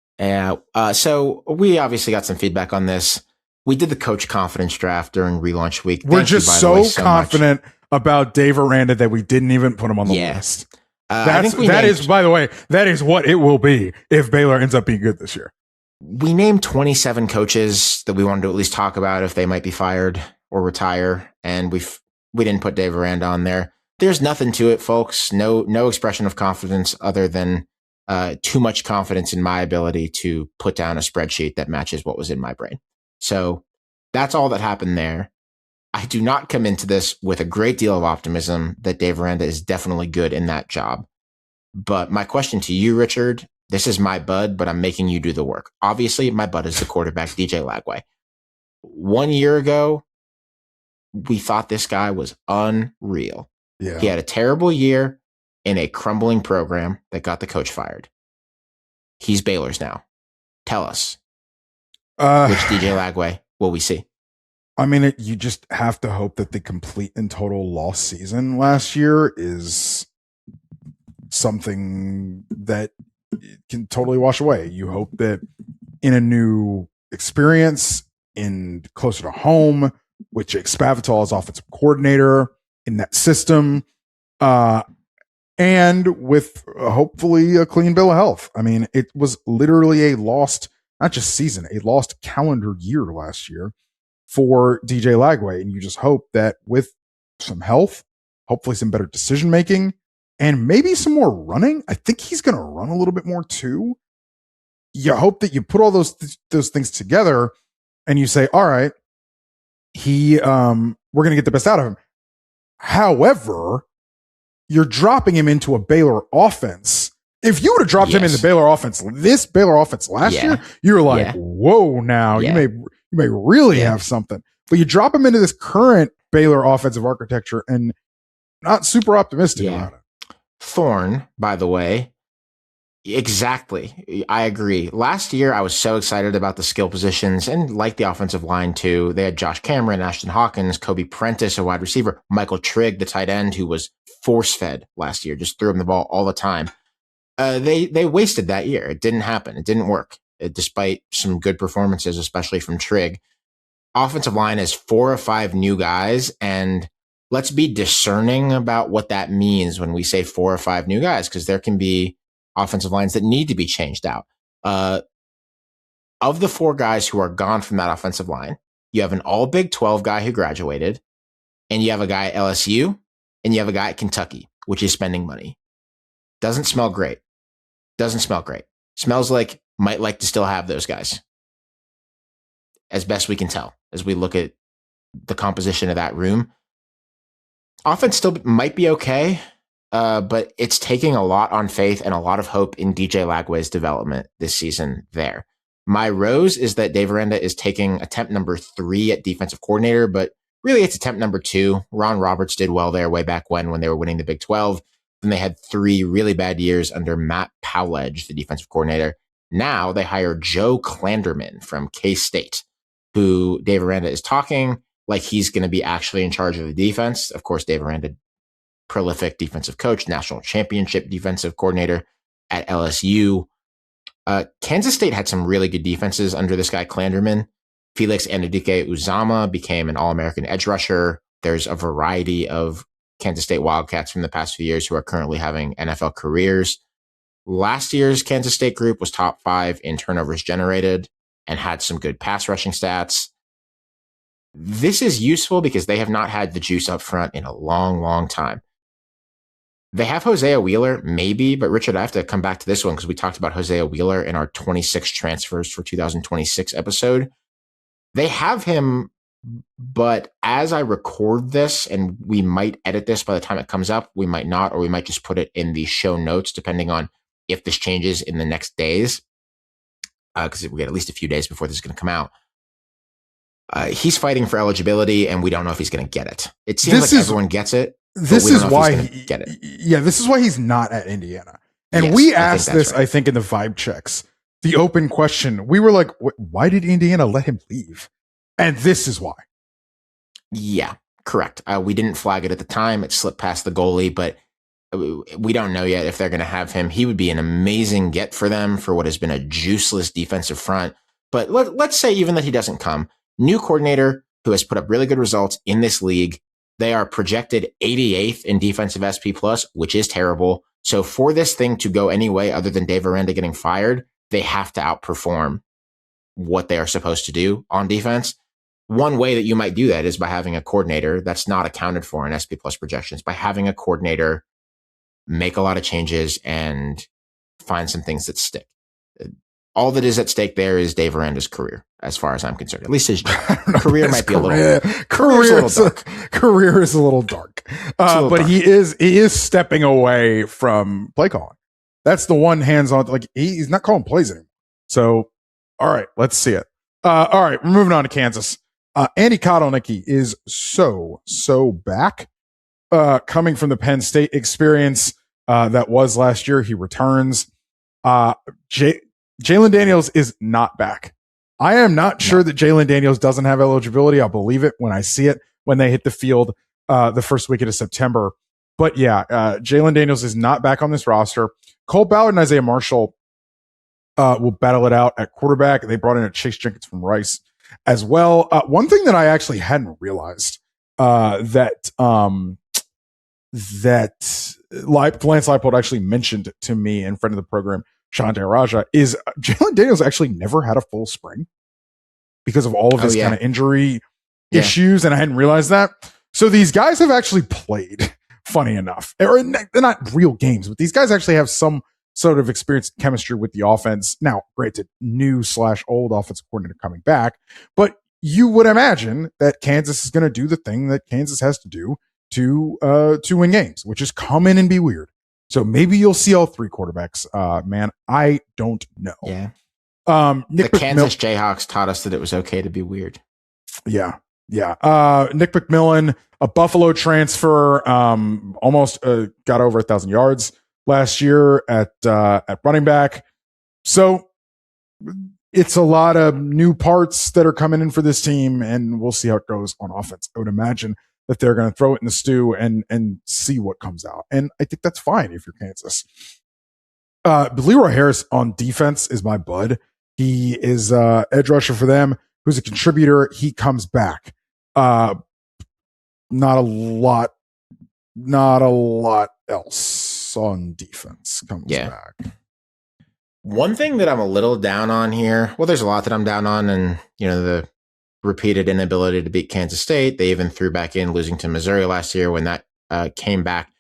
So we obviously got some feedback on this. We did the coach confidence draft during relaunch week. We're just so confident about Dave Aranda that we didn't even put him on the list. That is, by the way, that is what it will be if Baylor ends up being good this year. We named 27 coaches that we wanted to at least talk about if they might be fired or retire, and we didn't put Dave Aranda on there. There's nothing to it, folks. No expression of confidence other than too much confidence in my ability to put down a spreadsheet that matches what was in my brain. So that's all that happened there. I do not come into this with a great deal of optimism that Dave Aranda is definitely good in that job. But my question to you, Richard, this is my bud, but I'm making you do the work. Obviously, my bud is the quarterback, DJ Lagway. 1 year ago, we thought this guy was unreal. Yeah. He had a terrible year in a crumbling program that got the coach fired. He's Baylor's now. Tell us, which DJ Lagway will we see? I mean, you just have to hope that the complete and total lost season last year is something that can totally wash away. You hope that in a new experience, in closer to home, with Jake Spavital as offensive coordinator in that system, and with hopefully a clean bill of health. I mean, it was literally a lost, not just season, a lost calendar year last year for DJ Lagway. And you just hope that with some health, hopefully some better decision making, and maybe some more running. I think he's going to run a little bit more too. You hope that you put all those things together and you say, all right, we're going to get the best out of him. However, you're dropping him into a Baylor offense. If you would have dropped him in the Baylor offense, this Baylor offense last year, you were like, whoa, now you may really have something. But you drop him into this current Baylor offensive architecture and not super optimistic about it. Thorne, by the way, exactly. I agree. Last year, I was so excited about the skill positions and like the offensive line too. They had Josh Cameron, Ashton Hawkins, Kobe Prentice, a wide receiver, Michael Trigg, the tight end, who was force-fed last year, just threw him the ball all the time. They wasted that year. It didn't happen. It didn't work, despite some good performances, especially from Trigg. Offensive line is 4 or 5 new guys, and let's be discerning about what that means when we say 4 or 5 new guys, because there can be offensive lines that need to be changed out. Of the 4 guys who are gone from that offensive line, you have an all Big 12 guy who graduated, and you have a guy at LSU, and you have a guy at Kentucky, which is spending money. Doesn't smell great. Smells like might like to still have those guys, as best we can tell, as we look at the composition of that room. Offense still might be okay, but it's taking a lot on faith and a lot of hope in DJ Lagway's development this season there. My rose is that Dave Aranda is taking attempt number 3 at defensive coordinator, but really it's attempt number 2. Ron Roberts did well there way back when they were winning the Big 12. Then they had 3 really bad years under Matt Powledge, the defensive coordinator. Now they hire Joe Klanderman from K-State, who Dave Aranda is talking like he's going to be actually in charge of the defense. Of course, Dave Aranda prolific defensive coach, national championship defensive coordinator at LSU. Kansas State had some really good defenses under this guy, Klanderman. Felix Anudike-Uzama became an All-American edge rusher. There's a variety of Kansas State Wildcats from the past few years who are currently having NFL careers. Last year's Kansas State group was top 5 in turnovers generated and had some good pass rushing stats. This is useful because they have not had the juice up front in a long, long time. They have Hosea Wheeler, maybe, but Richard, I have to come back to this one because we talked about Hosea Wheeler in our 26 transfers for 2026 episode. They have him, but as I record this, and we might edit this by the time it comes up, we might not, or we might just put it in the show notes, depending on if this changes in the next days, because we get at least a few days before this is going to come out. He's fighting for eligibility, and we don't know if he's going to get it. It seems like everyone gets it. This is why get it. Yeah, this is why he's not at Indiana. And Yes, we I asked think that's this, right. I think, in the vibe checks. The open question. We were like, why did Indiana let him leave? And this is why. Yeah, correct. We didn't flag it at the time. It slipped past the goalie, but we don't know yet if they're going to have him. He would be an amazing get for them for what has been a juiceless defensive front. But let's say even that he doesn't come. New coordinator who has put up really good results in this league. They are projected 88th in defensive SP+, which is terrible. So for this thing to go any way other than Dave Aranda getting fired, they have to outperform what they are supposed to do on defense. One way that you might do that is by having a coordinator that's not accounted for in SP+ projections, by having a coordinator make a lot of changes and find some things that stick. All that is at stake there is Dave Aranda's career, as far as I'm concerned. At least his career might be a little dark. Career is a little dark. But dark. he is stepping away from play calling. That's the one hands-on. Like he's not calling plays anymore. So, all right, let's see it. All right, we're moving on to Kansas. Andy Kotelnicki is so back. Coming from the Penn State experience that was last year, he returns. Jalen Daniels is not back. I am not sure that Jalen Daniels doesn't have eligibility. I'll believe it when I see it, when they hit the field the first weekend of September. But yeah, Jalen Daniels is not back on this roster. Cole Ballard and Isaiah Marshall will battle it out at quarterback. They brought in a Chase Jenkins from Rice as well. One thing that I actually hadn't realized that Lance Leipold actually mentioned to me in front of the program, Shante Raja, is Jalen Daniels actually never had a full spring because of all of his kind of injury issues, and I hadn't realized that. So these guys have actually played, funny enough. They're not real games, but these guys actually have some sort of experience and chemistry with the offense. Now, granted, new/old offensive coordinator coming back, but you would imagine that Kansas is going to do the thing that Kansas has to do to win games, which is come in and be weird. So maybe you'll see all three quarterbacks. Man, I don't know. Yeah. Nick the Kansas Jayhawks taught us that it was okay to be weird. Yeah. Nick McMillan, a Buffalo transfer, almost got over 1,000 yards last year at running back. So it's a lot of new parts that are coming in for this team, and we'll see how it goes on offense. I would imagine that they're going to throw it in the stew and see what comes out. And I think that's fine if you're Kansas. Leroy Harris on defense is my bud. He is edge rusher for them, who's a contributor. He comes back. Not a lot else on defense comes back. One thing that I'm a little down on here, well, there's a lot that I'm down on, and the repeated inability to beat Kansas State. They even threw back in losing to Missouri last year when that came back.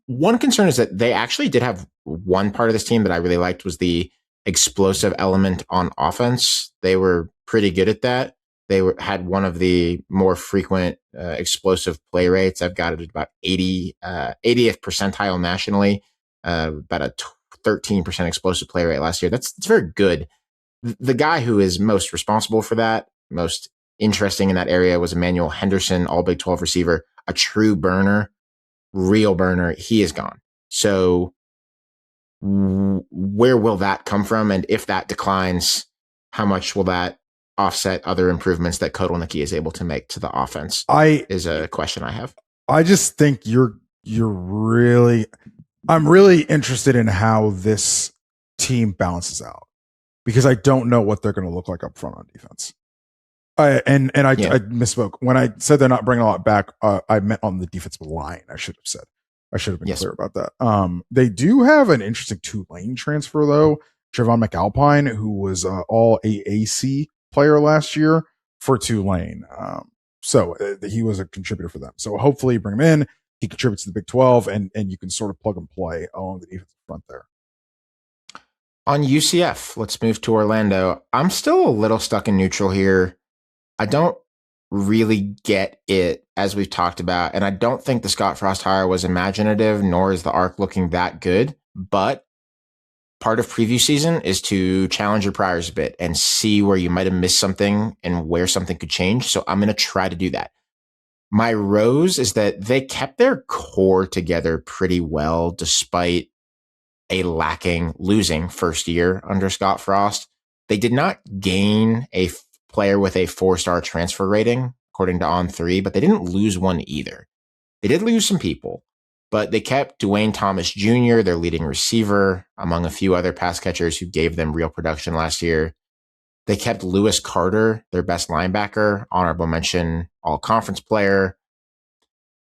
One concern is that they actually did have one part of this team that I really liked was the explosive element on offense. They were pretty good at that. They had one of the more frequent explosive play rates. I've got it at about 80th percentile nationally, about a 13% explosive play rate last year. That's very good. The guy who is most responsible for that, most interesting in that area, was Emmanuel Henderson, all Big 12 receiver, a true burner, real burner. He is gone. So where will that come from? And if that declines, how much will that offset other improvements that Kotelnicki is able to make to the offense? Is a question I have. I just think you're I'm really interested in how this team balances out because I don't know what they're going to look like up front on defense. I misspoke when I said they're not bringing a lot back. I meant on the defensive line. I should have been clear about that. They do have an interesting Tulane transfer though, Trevon McAlpine, who was all AAC player last year for Tulane. So he was a contributor for them. So hopefully you bring him in. He contributes to the Big 12, and you can sort of plug and play along the defensive front there. On UCF, let's move to Orlando. I'm still a little stuck in neutral here. I don't really get it, as we've talked about, and I don't think the Scott Frost hire was imaginative, nor is the arc looking that good. But part of preview season is to challenge your priors a bit and see where you might have missed something and where something could change. So I'm going to try to do that. My rose is that they kept their core together pretty well despite a losing first year under Scott Frost. They did not gain a player with a 4-star transfer rating, according to On3, but they didn't lose one either. They did lose some people, but they kept Dwayne Thomas Jr., their leading receiver, among a few other pass catchers who gave them real production last year. They kept Lewis Carter, their best linebacker, honorable mention, all-conference player.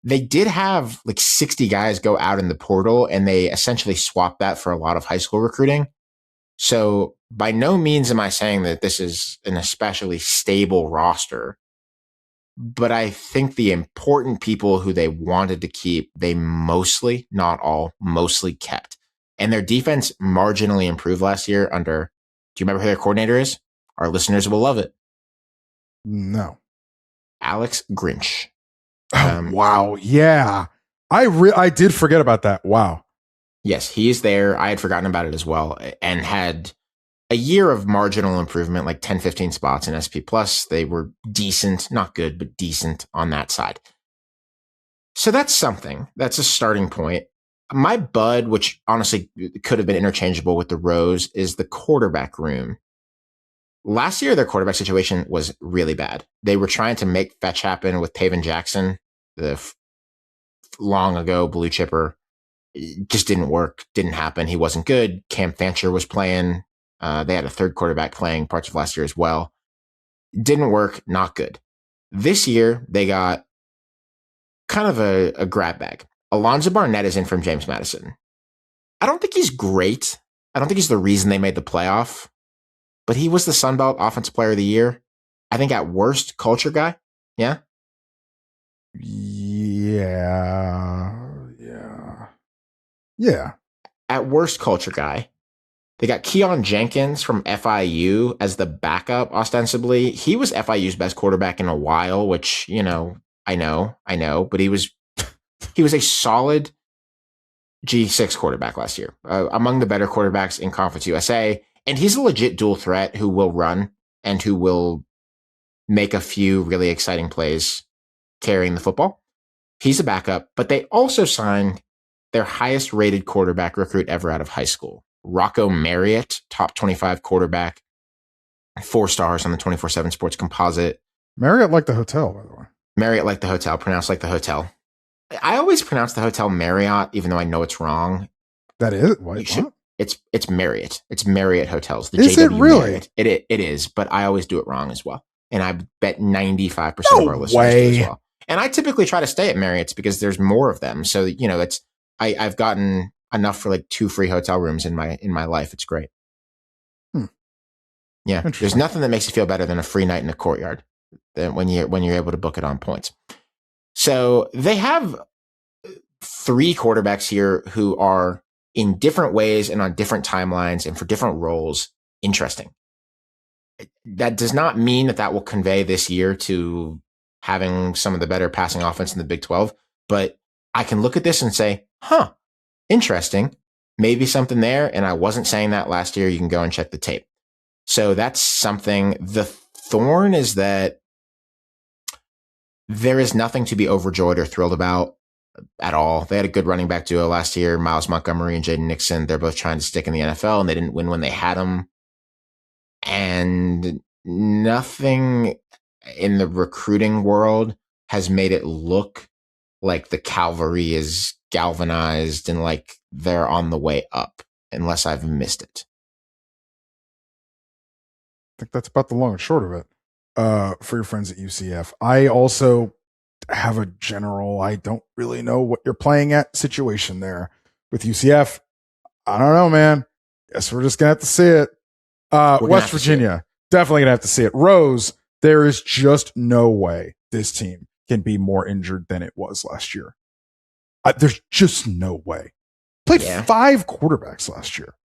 They did have like 60 guys go out in the portal, and they essentially swapped that for a lot of high school recruiting. So by no means am I saying that this is an especially stable roster, but I think the important people who they wanted to keep, they mostly, not all, mostly kept. And their defense marginally improved last year under, do you remember who their coordinator is? Our listeners will love it. No. Alex Grinch. Wow. Yeah. I did forget about that. Wow. Yes, he is there. I had forgotten about it as well and had a year of marginal improvement, like 10, 15 spots in SP+. They were decent, not good, but decent on that side. So that's something. That's a starting point. My bud, which honestly could have been interchangeable with the rose, is the quarterback room. Last year, their quarterback situation was really bad. They were trying to make fetch happen with Taven Jackson, the long ago blue chipper. It just didn't work, didn't happen. He wasn't good. Cam Fancher was playing. They had a third quarterback playing parts of last year as well. Didn't work, not good. This year, they got kind of a grab bag. Alonzo Barnett is in from James Madison. I don't think he's great. I don't think he's the reason they made the playoff, but he was the Sun Belt Offensive Player of the Year. I think at worst, culture guy. Yeah? Yeah. At worst, culture guy. They got Keon Jenkins from FIU as the backup, ostensibly. He was FIU's best quarterback in a while, which, I know, but he was a solid G6 quarterback last year, among the better quarterbacks in Conference USA. And he's a legit dual threat who will run and who will make a few really exciting plays carrying the football. He's a backup, but they also signed their highest rated quarterback recruit ever out of high school. Rocco Marriott, top 25 quarterback, 4 stars on the 24/7 Sports Composite. Marriott like the hotel, by the way. Marriott like the hotel, pronounced like the hotel. I always pronounce the hotel Marriott, even though I know it's wrong. That is what? It's Marriott. It's Marriott Hotels. The is JW it really? Marriott. It is, but I always do it wrong as well. And I bet 95% of our listeners do as well. And I typically try to stay at Marriott's because there's more of them. So I've gotten enough for like 2 free hotel rooms in my life. It's great. Yeah, there's nothing that makes you feel better than a free night in a Courtyard than when you're able to book it on points. So they have 3 quarterbacks here who are in different ways and on different timelines and for different roles interesting. That does not mean that will convey this year to having some of the better passing offense in the Big 12, but I can look at this and say, interesting, maybe something there. And I wasn't saying that last year. You can go and check the tape. So that's something. The thorn is that there is nothing to be overjoyed or thrilled about at all. They had a good running back duo last year, Miles Montgomery and Jaden Nixon. They're both trying to stick in the NFL, and they didn't win when they had them. And nothing in the recruiting world has made it look like the cavalry is galvanized and like they're on the way up, unless I've missed it. I think that's about the long and short of it. For your friends at UCF, I also have a general, I don't really know what you're playing at situation there with UCF. I don't know, man. Guess we're just gonna have to see it. West Virginia, definitely gonna have to see it. Rose, there is just no way this team can be more injured than it was last year. There's just no way. Played 5 quarterbacks last year.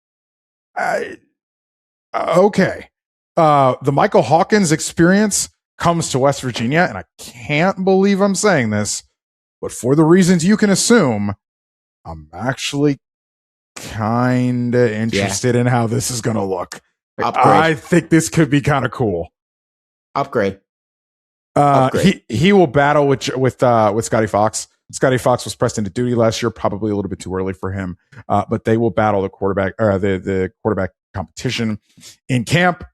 Okay. The Michael Hawkins experience comes to West Virginia, and I can't believe I'm saying this, but for the reasons you can assume, I'm actually kind of interested in how this is going to look. I think this could be kind of cool. Upgrade. He will battle with Scotty Fox. Scotty Fox was pressed into duty last year, probably a little bit too early for him, but they will battle the quarterback or the quarterback competition in camp.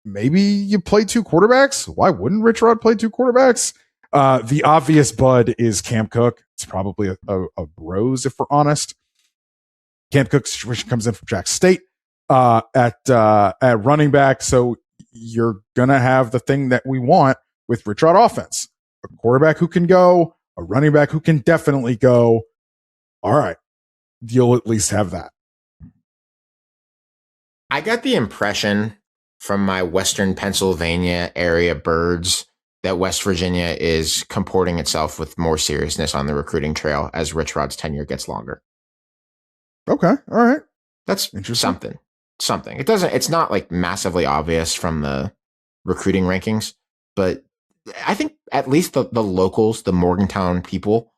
Maybe you play 2 quarterbacks. Why wouldn't Rich Rod play 2 quarterbacks? The obvious bud is Cam Cook. It's probably a Rose, if we're honest. Cam Cook's situation comes in from Jack State at running back. So you're going to have the thing that we want with Rich Rod offense. A quarterback who can go, a running back who can definitely go. All right. You'll at least have that. I got the impression from my Western Pennsylvania area birds that West Virginia is comporting itself with more seriousness on the recruiting trail as Rich Rod's tenure gets longer. Okay. All right. That's something. It's not like massively obvious from the recruiting rankings, but I think at least the locals, the Morgantown people,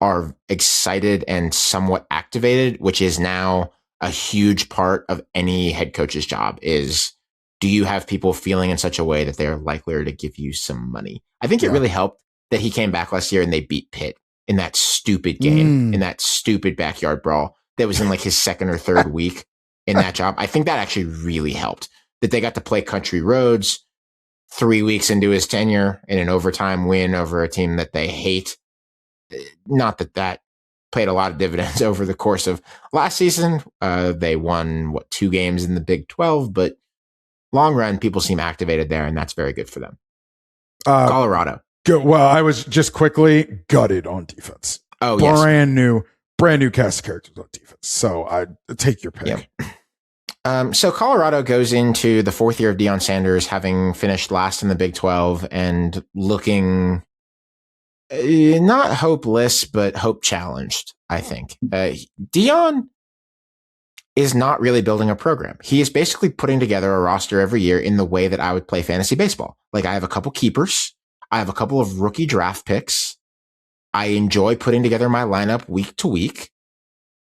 are excited and somewhat activated, which is now a huge part of any head coach's job is, do you have people feeling in such a way that they're likelier to give you some money? I think it really helped that he came back last year and they beat Pitt in that stupid game, in that stupid backyard brawl that was in like his second or third week in that job. I think that actually really helped that they got to play country roads 3 weeks into his tenure in an overtime win over a team that they hate. Not that played a lot of dividends over the course of last season. They won 2 games in the Big 12, but long run, people seem activated there, and that's very good for them. Colorado. Well, I was just quickly gutted on defense. Oh, brand new cast of characters on defense. So I take your pick. Yep. So Colorado goes into the 4th year of Deion Sanders, having finished last in the Big 12 and looking not hopeless, but hope challenged, I think. Deion is not really building a program. He is basically putting together a roster every year in the way that I would play fantasy baseball. Like, I have a couple keepers. I have a couple of rookie draft picks. I enjoy putting together my lineup week to week.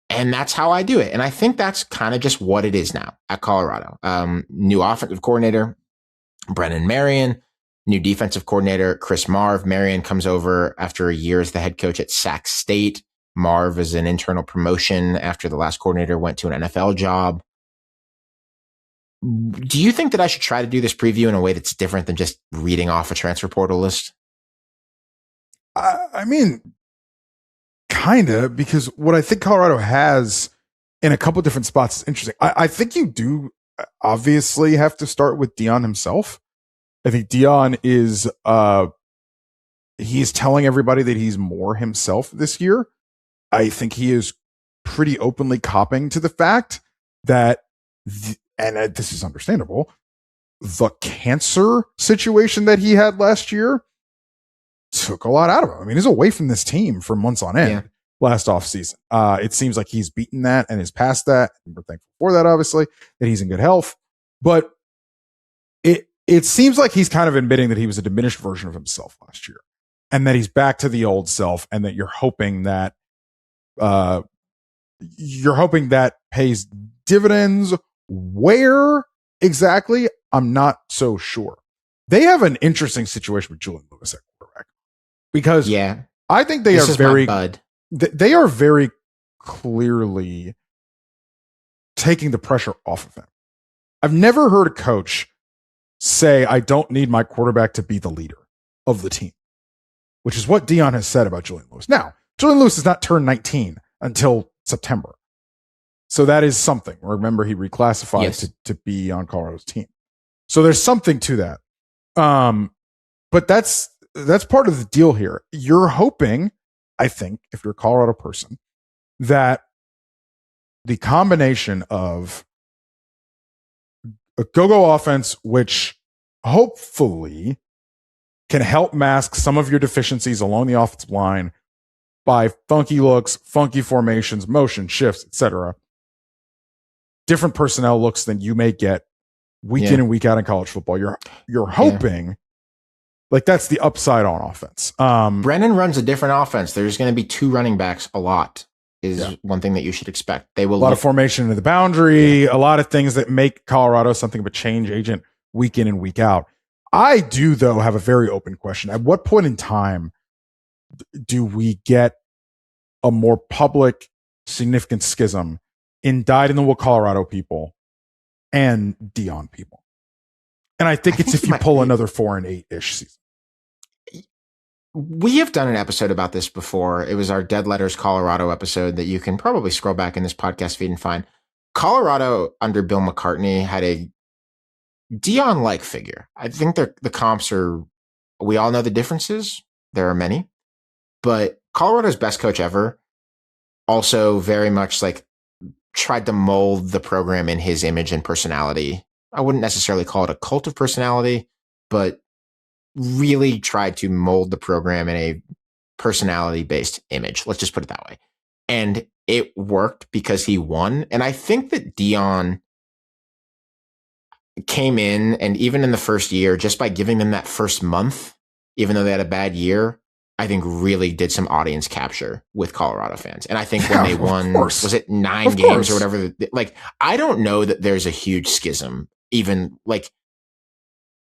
And that's how I do it. And I think that's kind of just what it is now at Colorado. New offensive coordinator, Brennan Marion. New defensive coordinator, Chris Marv. Marion comes over after a year as the head coach at Sac State. Marv is an internal promotion after the last coordinator went to an NFL job. Do you think that I should try to do this preview in a way that's different than just reading off a transfer portal list? I mean, kind of, because what I think Colorado has in a couple different spots is interesting. I think you do obviously have to start with Deion himself. I think Deion is he's telling everybody that he's more himself this year. I think he is pretty openly copping to the fact that, and this is understandable, the cancer situation that he had last year took a lot out of him. I mean, he's away from this team for months on end last offseason. It seems like he's beaten that and is past that. And we're thankful for that, obviously, that he's in good health. But it seems like he's kind of admitting that he was a diminished version of himself last year and that he's back to the old self, and that you're hoping that pays dividends. Where exactly? I'm not so sure. They have an interesting situation with Julian Lewis at quarterback because I think they are very clearly taking the pressure off of him. I've never heard a coach say, I don't need my quarterback to be the leader of the team, which is what Deion has said about Julian Lewis. Now, Julian Lewis has not turned 19 until September. So that is something. Remember, he reclassified to be on Colorado's team. So there's something to that. But that's part of the deal here. You're hoping, I think, if you're a Colorado person, that the combination of a go-go offense, which hopefully can help mask some of your deficiencies along the offensive line by funky looks, funky formations, motion, shifts, etc. Different personnel looks than you may get week in and week out in college football. You're hoping like that's the upside on offense. Brennan runs a different offense. There's going to be 2 running backs a lot is one thing that you should expect. They will a lot of formation into the boundary, a lot of things that make Colorado something of a change agent week in and week out. I do, though, have a very open question. At what point in time do we get a more public, significant schism in dyed-in-the-wool Colorado people and Deion people? And I think it's if you pull another 4-8-ish season. We have done an episode about this before. It was our Dead Letters Colorado episode that you can probably scroll back in this podcast feed and find. Colorado under Bill McCartney had a Deion-like figure. I think the comps are, we all know the differences. There are many. But Colorado's best coach ever also very much like tried to mold the program in his image and personality. I wouldn't necessarily call it a cult of personality, but really tried to mold the program in a personality-based image. Let's just put it that way. And it worked because he won. And I think that Deion came in, and even in the first year, just by giving them that first month, even though they had a bad year, I think really did some audience capture with Colorado fans. And I think when they won, was it 9 games or whatever? Like, I don't know that there's a huge schism, even like.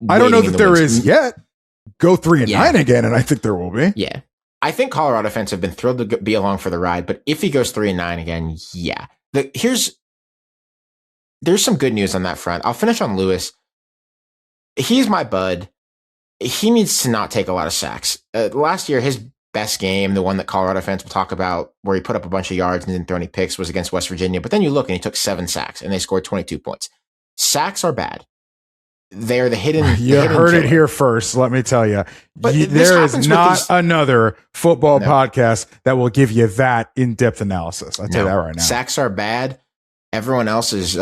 I don't know that there is yet. Go 3-9 again, and I think there will be. Yeah. I think Colorado fans have been thrilled to be along for the ride, but if he goes 3-9 again, there's some good news on that front. I'll finish on Lewis. He's my bud. He needs to not take a lot of sacks. Last year, his best game, the one that Colorado fans will talk about, where he put up a bunch of yards and didn't throw any picks, was against West Virginia. But then you look and he took 7 sacks and they scored 22 points. Sacks are bad. They're the hidden. You heard it here first. Let me tell you, there is not another football podcast that will give you that in-depth analysis. I'll tell you that right now. Sacks are bad. Everyone else is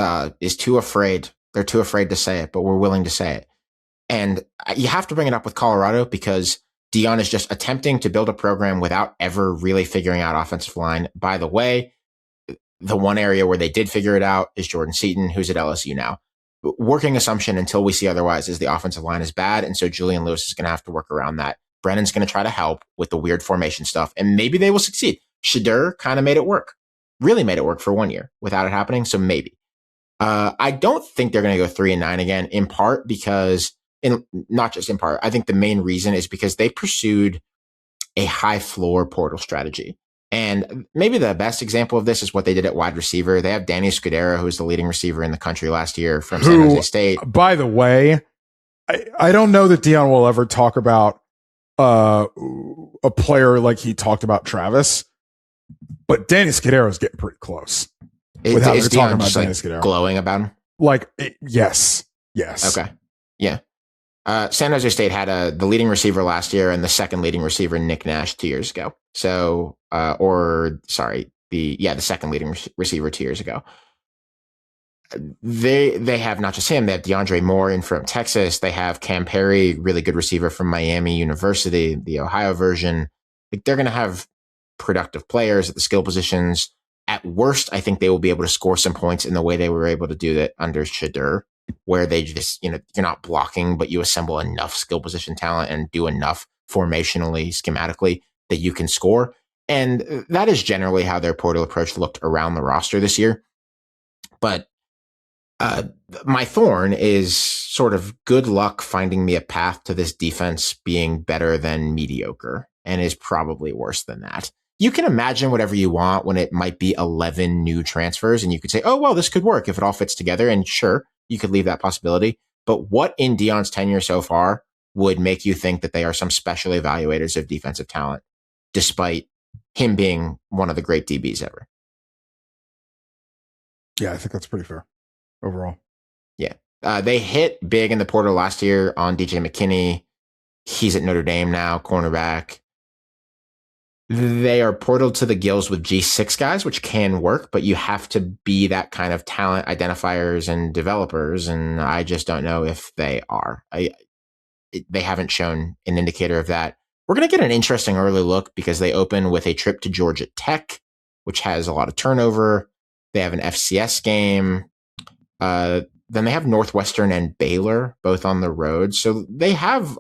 too afraid. They're too afraid to say it, but we're willing to say it. And you have to bring it up with Colorado because Deion is just attempting to build a program without ever really figuring out offensive line. By the way, the one area where they did figure it out is Jordan Seaton, who's at LSU now. Working assumption until we see otherwise is the offensive line is bad. And so Julian Lewis is going to have to work around that. Brennan's going to try to help with the weird formation stuff, and maybe they will succeed. Shadur kind of made it work, really made it work for 1 year without it happening. So maybe. I don't think they're going to go 3-9 again, in part because, not just in part, I think the main reason is because they pursued a high floor portal strategy. And maybe the best example of this is what they did at wide receiver. They have Danny Scudero, who was the leading receiver in the country last year from San Jose State. By the way, I don't know that Deion will ever talk about a player like he talked about Travis, but Danny Scudero is getting pretty close. Is Deion just like glowing about him? Like, yes. Okay. Yeah. San Jose State had the leading receiver last year and the second leading receiver, Nick Nash, 2 years ago. So, the second leading receiver 2 years ago. They have not just him, they have DeAndre Moore in from Texas. They have Cam Perry, really good receiver from Miami University, the Ohio version. Like, they're going to have productive players at the skill positions. At worst, I think they will be able to score some points in the way they were able to do that under Shadur, where they just, you're not blocking, but you assemble enough skill position talent and do enough formationally, schematically that you can score. And that is generally how their portal approach looked around the roster this year. But my thorn is sort of good luck finding me a path to this defense being better than mediocre, and is probably worse than that. You can imagine whatever you want when it might be 11 new transfers, and you could say, oh, well, this could work if it all fits together. And sure, you could leave that possibility. But what in Deion's tenure so far would make you think that they are some special evaluators of defensive talent, despite him being one of the great DBs ever. Yeah, I think that's pretty fair overall. Yeah. They hit big in the portal last year on DJ McKinney. He's at Notre Dame now, cornerback. They are portaled to the gills with G6 guys, which can work, but you have to be that kind of talent identifiers and developers, and I just don't know if they are. They haven't shown an indicator of that. We're going to get an interesting early look because they open with a trip to Georgia Tech, which has a lot of turnover. They have an FCS game. Then they have Northwestern and Baylor, both on the road. So they have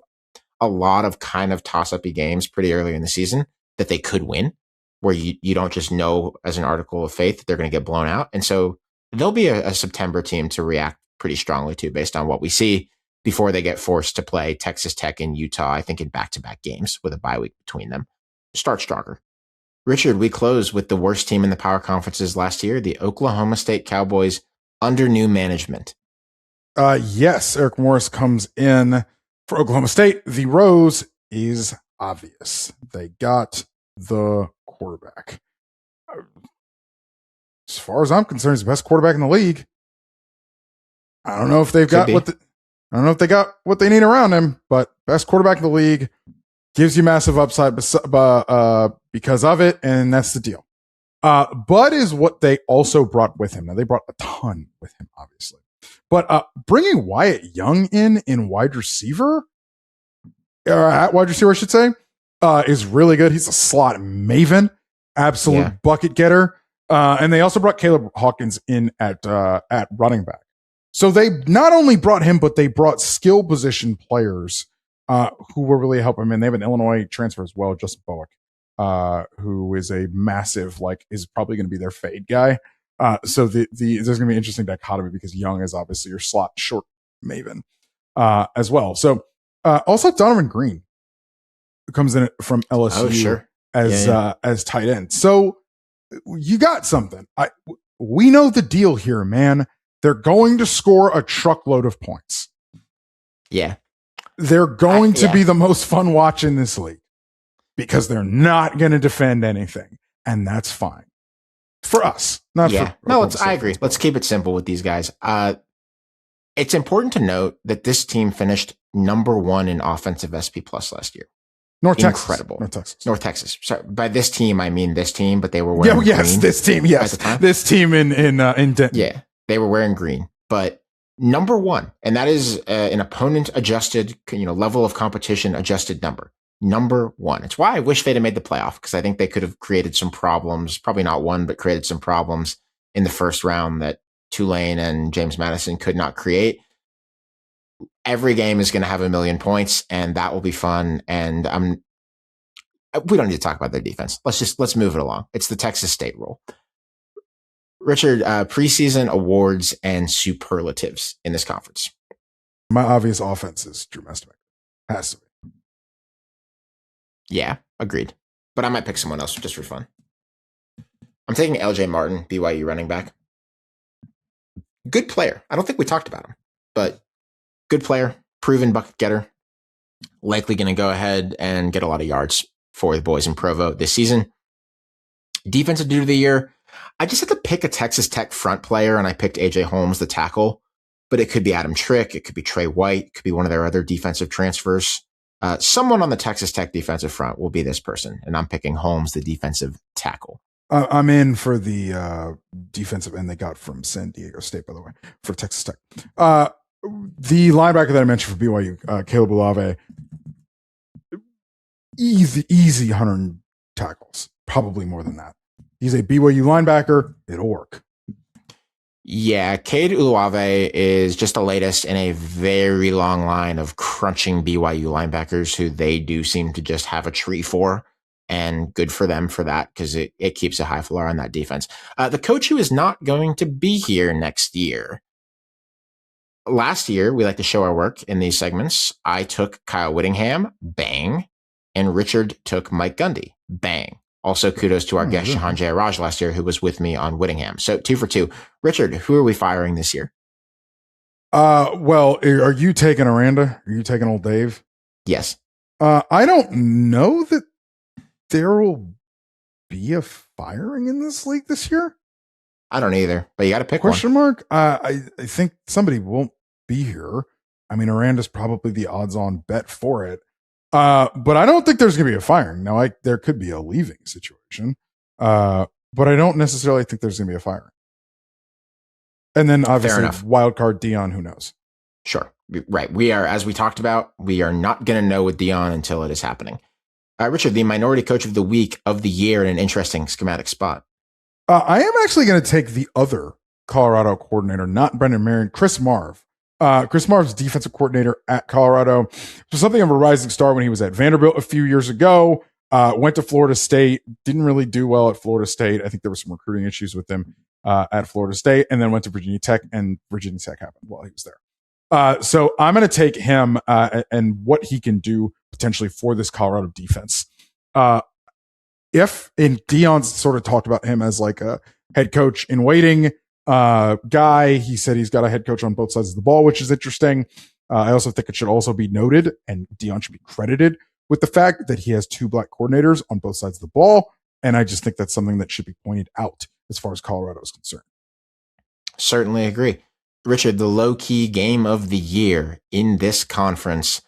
a lot of kind of toss-up-y games pretty early in the season that they could win, where you don't just know as an article of faith that they're going to get blown out. And so they'll be a September team to react pretty strongly to based on what we see before they get forced to play Texas Tech and Utah, I think in back-to-back games with a bye week between them. Start stronger. Richard, we close with the worst team in the power conferences last year, the Oklahoma State Cowboys under new management. Yes, Eric Morris comes in for Oklahoma State. The rose is obvious. They got the quarterback. As far as I'm concerned, he's the best quarterback in the league. I don't know if they've got I don't know if they got what they need around him, but best quarterback in the league, gives you massive upside because of it, and that's the deal. Bud is what they also brought with him. Now, they brought a ton with him, obviously. But bringing Wyatt Young in wide receiver, at wide receiver, I should say, is really good. He's a slot maven, absolute bucket getter. And they also brought Caleb Hawkins in at running back. So they not only brought him, but they brought skill position players who will really help him. And they have an Illinois transfer as well, Justin Bowick, who is a massive, is probably going to be their fade guy. So there's going to be an interesting dichotomy because Young is obviously your slot short maven as well. So also Donovan Green comes in from LSU as tight end. So you got something. We know the deal here, man. They're going to score a truckload of points. Yeah. They're going to be the most fun watch in this league because they're not going to defend anything. And that's fine. For us. I agree. Let's keep it simple with these guys. It's important to note that this team finished number 1 in offensive SP plus last year. Incredible. North Texas. Sorry, by this team, I mean this team, but they were wearing green. Yes, this team. Yes, this team in Denton. Yeah, they were wearing green, but number 1, and that is an opponent adjusted, level of competition adjusted number. Number 1. It's why I wish they'd have made the playoff because I think they could have created some problems. Probably not one, but created some problems in the first round that Tulane and James Madison could not create. Every game is going to have 1 million points, and that will be fun. And we don't need to talk about their defense. Let's move it along. It's the Texas State rule. Richard, preseason awards and superlatives in this conference. My obvious offense is Drew Meston. Has to be. Yeah, agreed. But I might pick someone else just for fun. I'm taking LJ Martin, BYU running back. Good player. I don't think we talked about him, but good player, proven bucket getter. Likely going to go ahead and get a lot of yards for the boys in Provo this season. Defensive dude of the year. I just had to pick a Texas Tech front player, and I picked AJ Holmes, the tackle. But it could be Adam Trick. It could be Trey White. It could be one of their other defensive transfers. Someone on the Texas Tech defensive front will be this person, and I'm picking Holmes, the defensive tackle. I'm in for the defensive end they got from San Diego State, by the way, for Texas Tech. The linebacker that I mentioned for BYU, Caleb Olave, easy 100 tackles, probably more than that. He's a BYU linebacker. It'll work. Yeah, Cade Uluave is just the latest in a very long line of crunching BYU linebackers who they do seem to just have a tree for, and good for them for that because it keeps a high floor on that defense. The coach who is not going to be here next year. Last year, we like to show our work in these segments. I took Kyle Whittingham, bang, and Richard took Mike Gundy, bang. Also, kudos to our guest, Shahan Jayaraj, last year, who was with me on Whittingham. So 2 for 2. Richard, who are we firing this year? Well, are you taking Aranda? Are you taking old Dave? Yes. I don't know that there will be a firing in this league this year? I don't either, but you got to pick Question one. mark? I think somebody won't be here. I mean, Aranda's probably the odds-on bet for it. But I don't think there's going to be a firing. Now, there could be a leaving situation, but I don't necessarily think there's going to be a firing. And then obviously wild card Dion, who knows? Sure. Right. We are, as we talked about, we are not going to know with Dion until it is happening. Richard, the minority coach of the week of the year in an interesting schematic spot. I am actually going to take the other Colorado coordinator, not Brendan Marion, Chris Marv. Chris Marv's defensive coordinator at Colorado. So something of a rising star when he was at Vanderbilt a few years ago. Went to Florida State, didn't really do well at Florida State. I think there were some recruiting issues with him at Florida State, and then went to Virginia Tech, and Virginia Tech happened while he was there. So I'm going to take him and what he can do potentially for this Colorado defense. And Dion's sort of talked about him as like a head coach in waiting guy. He said he's got a head coach on both sides of the ball, which is interesting. I also think it should also be noted, and Dion should be credited with the fact that he has 2 black coordinators on both sides of the ball. And I just think that's something that should be pointed out as far as Colorado is concerned. Certainly agree. Richard, the low-key game of the year in this conference.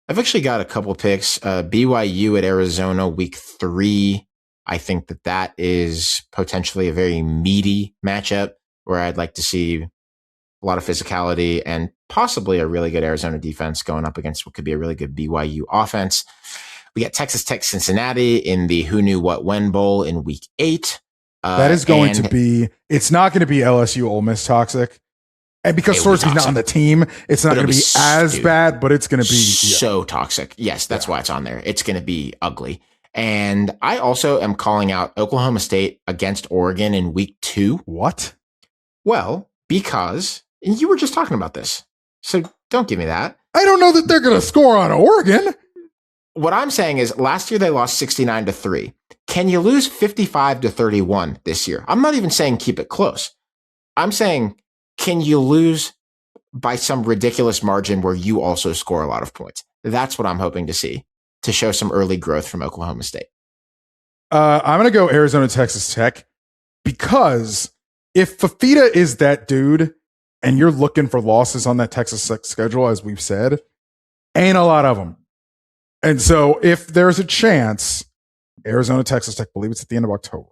I've actually got a couple picks. BYU at Arizona week 3. I think that is potentially a very meaty matchup where I'd like to see a lot of physicality and possibly a really good Arizona defense going up against what could be a really good BYU offense. We got Texas Tech Cincinnati in the Who Knew What When Bowl in week 8. That is going to be, it's not going to be LSU Ole Miss toxic. And because Sorsby's not on the team, it's not going to be as bad, but it's going to be so toxic. Yes, that's why it's on there. It's going to be ugly. And I also am calling out Oklahoma State against Oregon in week 2. What? Well, because you were just talking about this. So don't give me that. I don't know that they're going to score on Oregon. What I'm saying is last year they lost 69-3. Can you lose 55-31 this year? I'm not even saying keep it close. I'm saying, can you lose by some ridiculous margin where you also score a lot of points? That's what I'm hoping to see, to show some early growth from Oklahoma State. I'm going to go Arizona, Texas Tech, because if Fafita is that dude and you're looking for losses on that Texas Tech schedule, as we've said, ain't a lot of them. And so if there's a chance, Arizona, Texas Tech, believe it's at the end of October.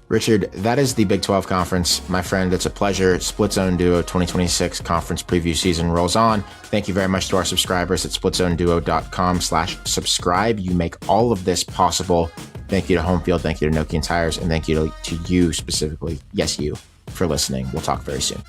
Richard, that is the Big 12 Conference. My friend, it's a pleasure. Split Zone Duo 2026 conference preview season rolls on. Thank you very much to our subscribers at splitzoneduo.com/subscribe. You make all of this possible. Thank you to Home Field. Thank you to Nokian Tires. And thank you to you specifically, yes, you, for listening. We'll talk very soon.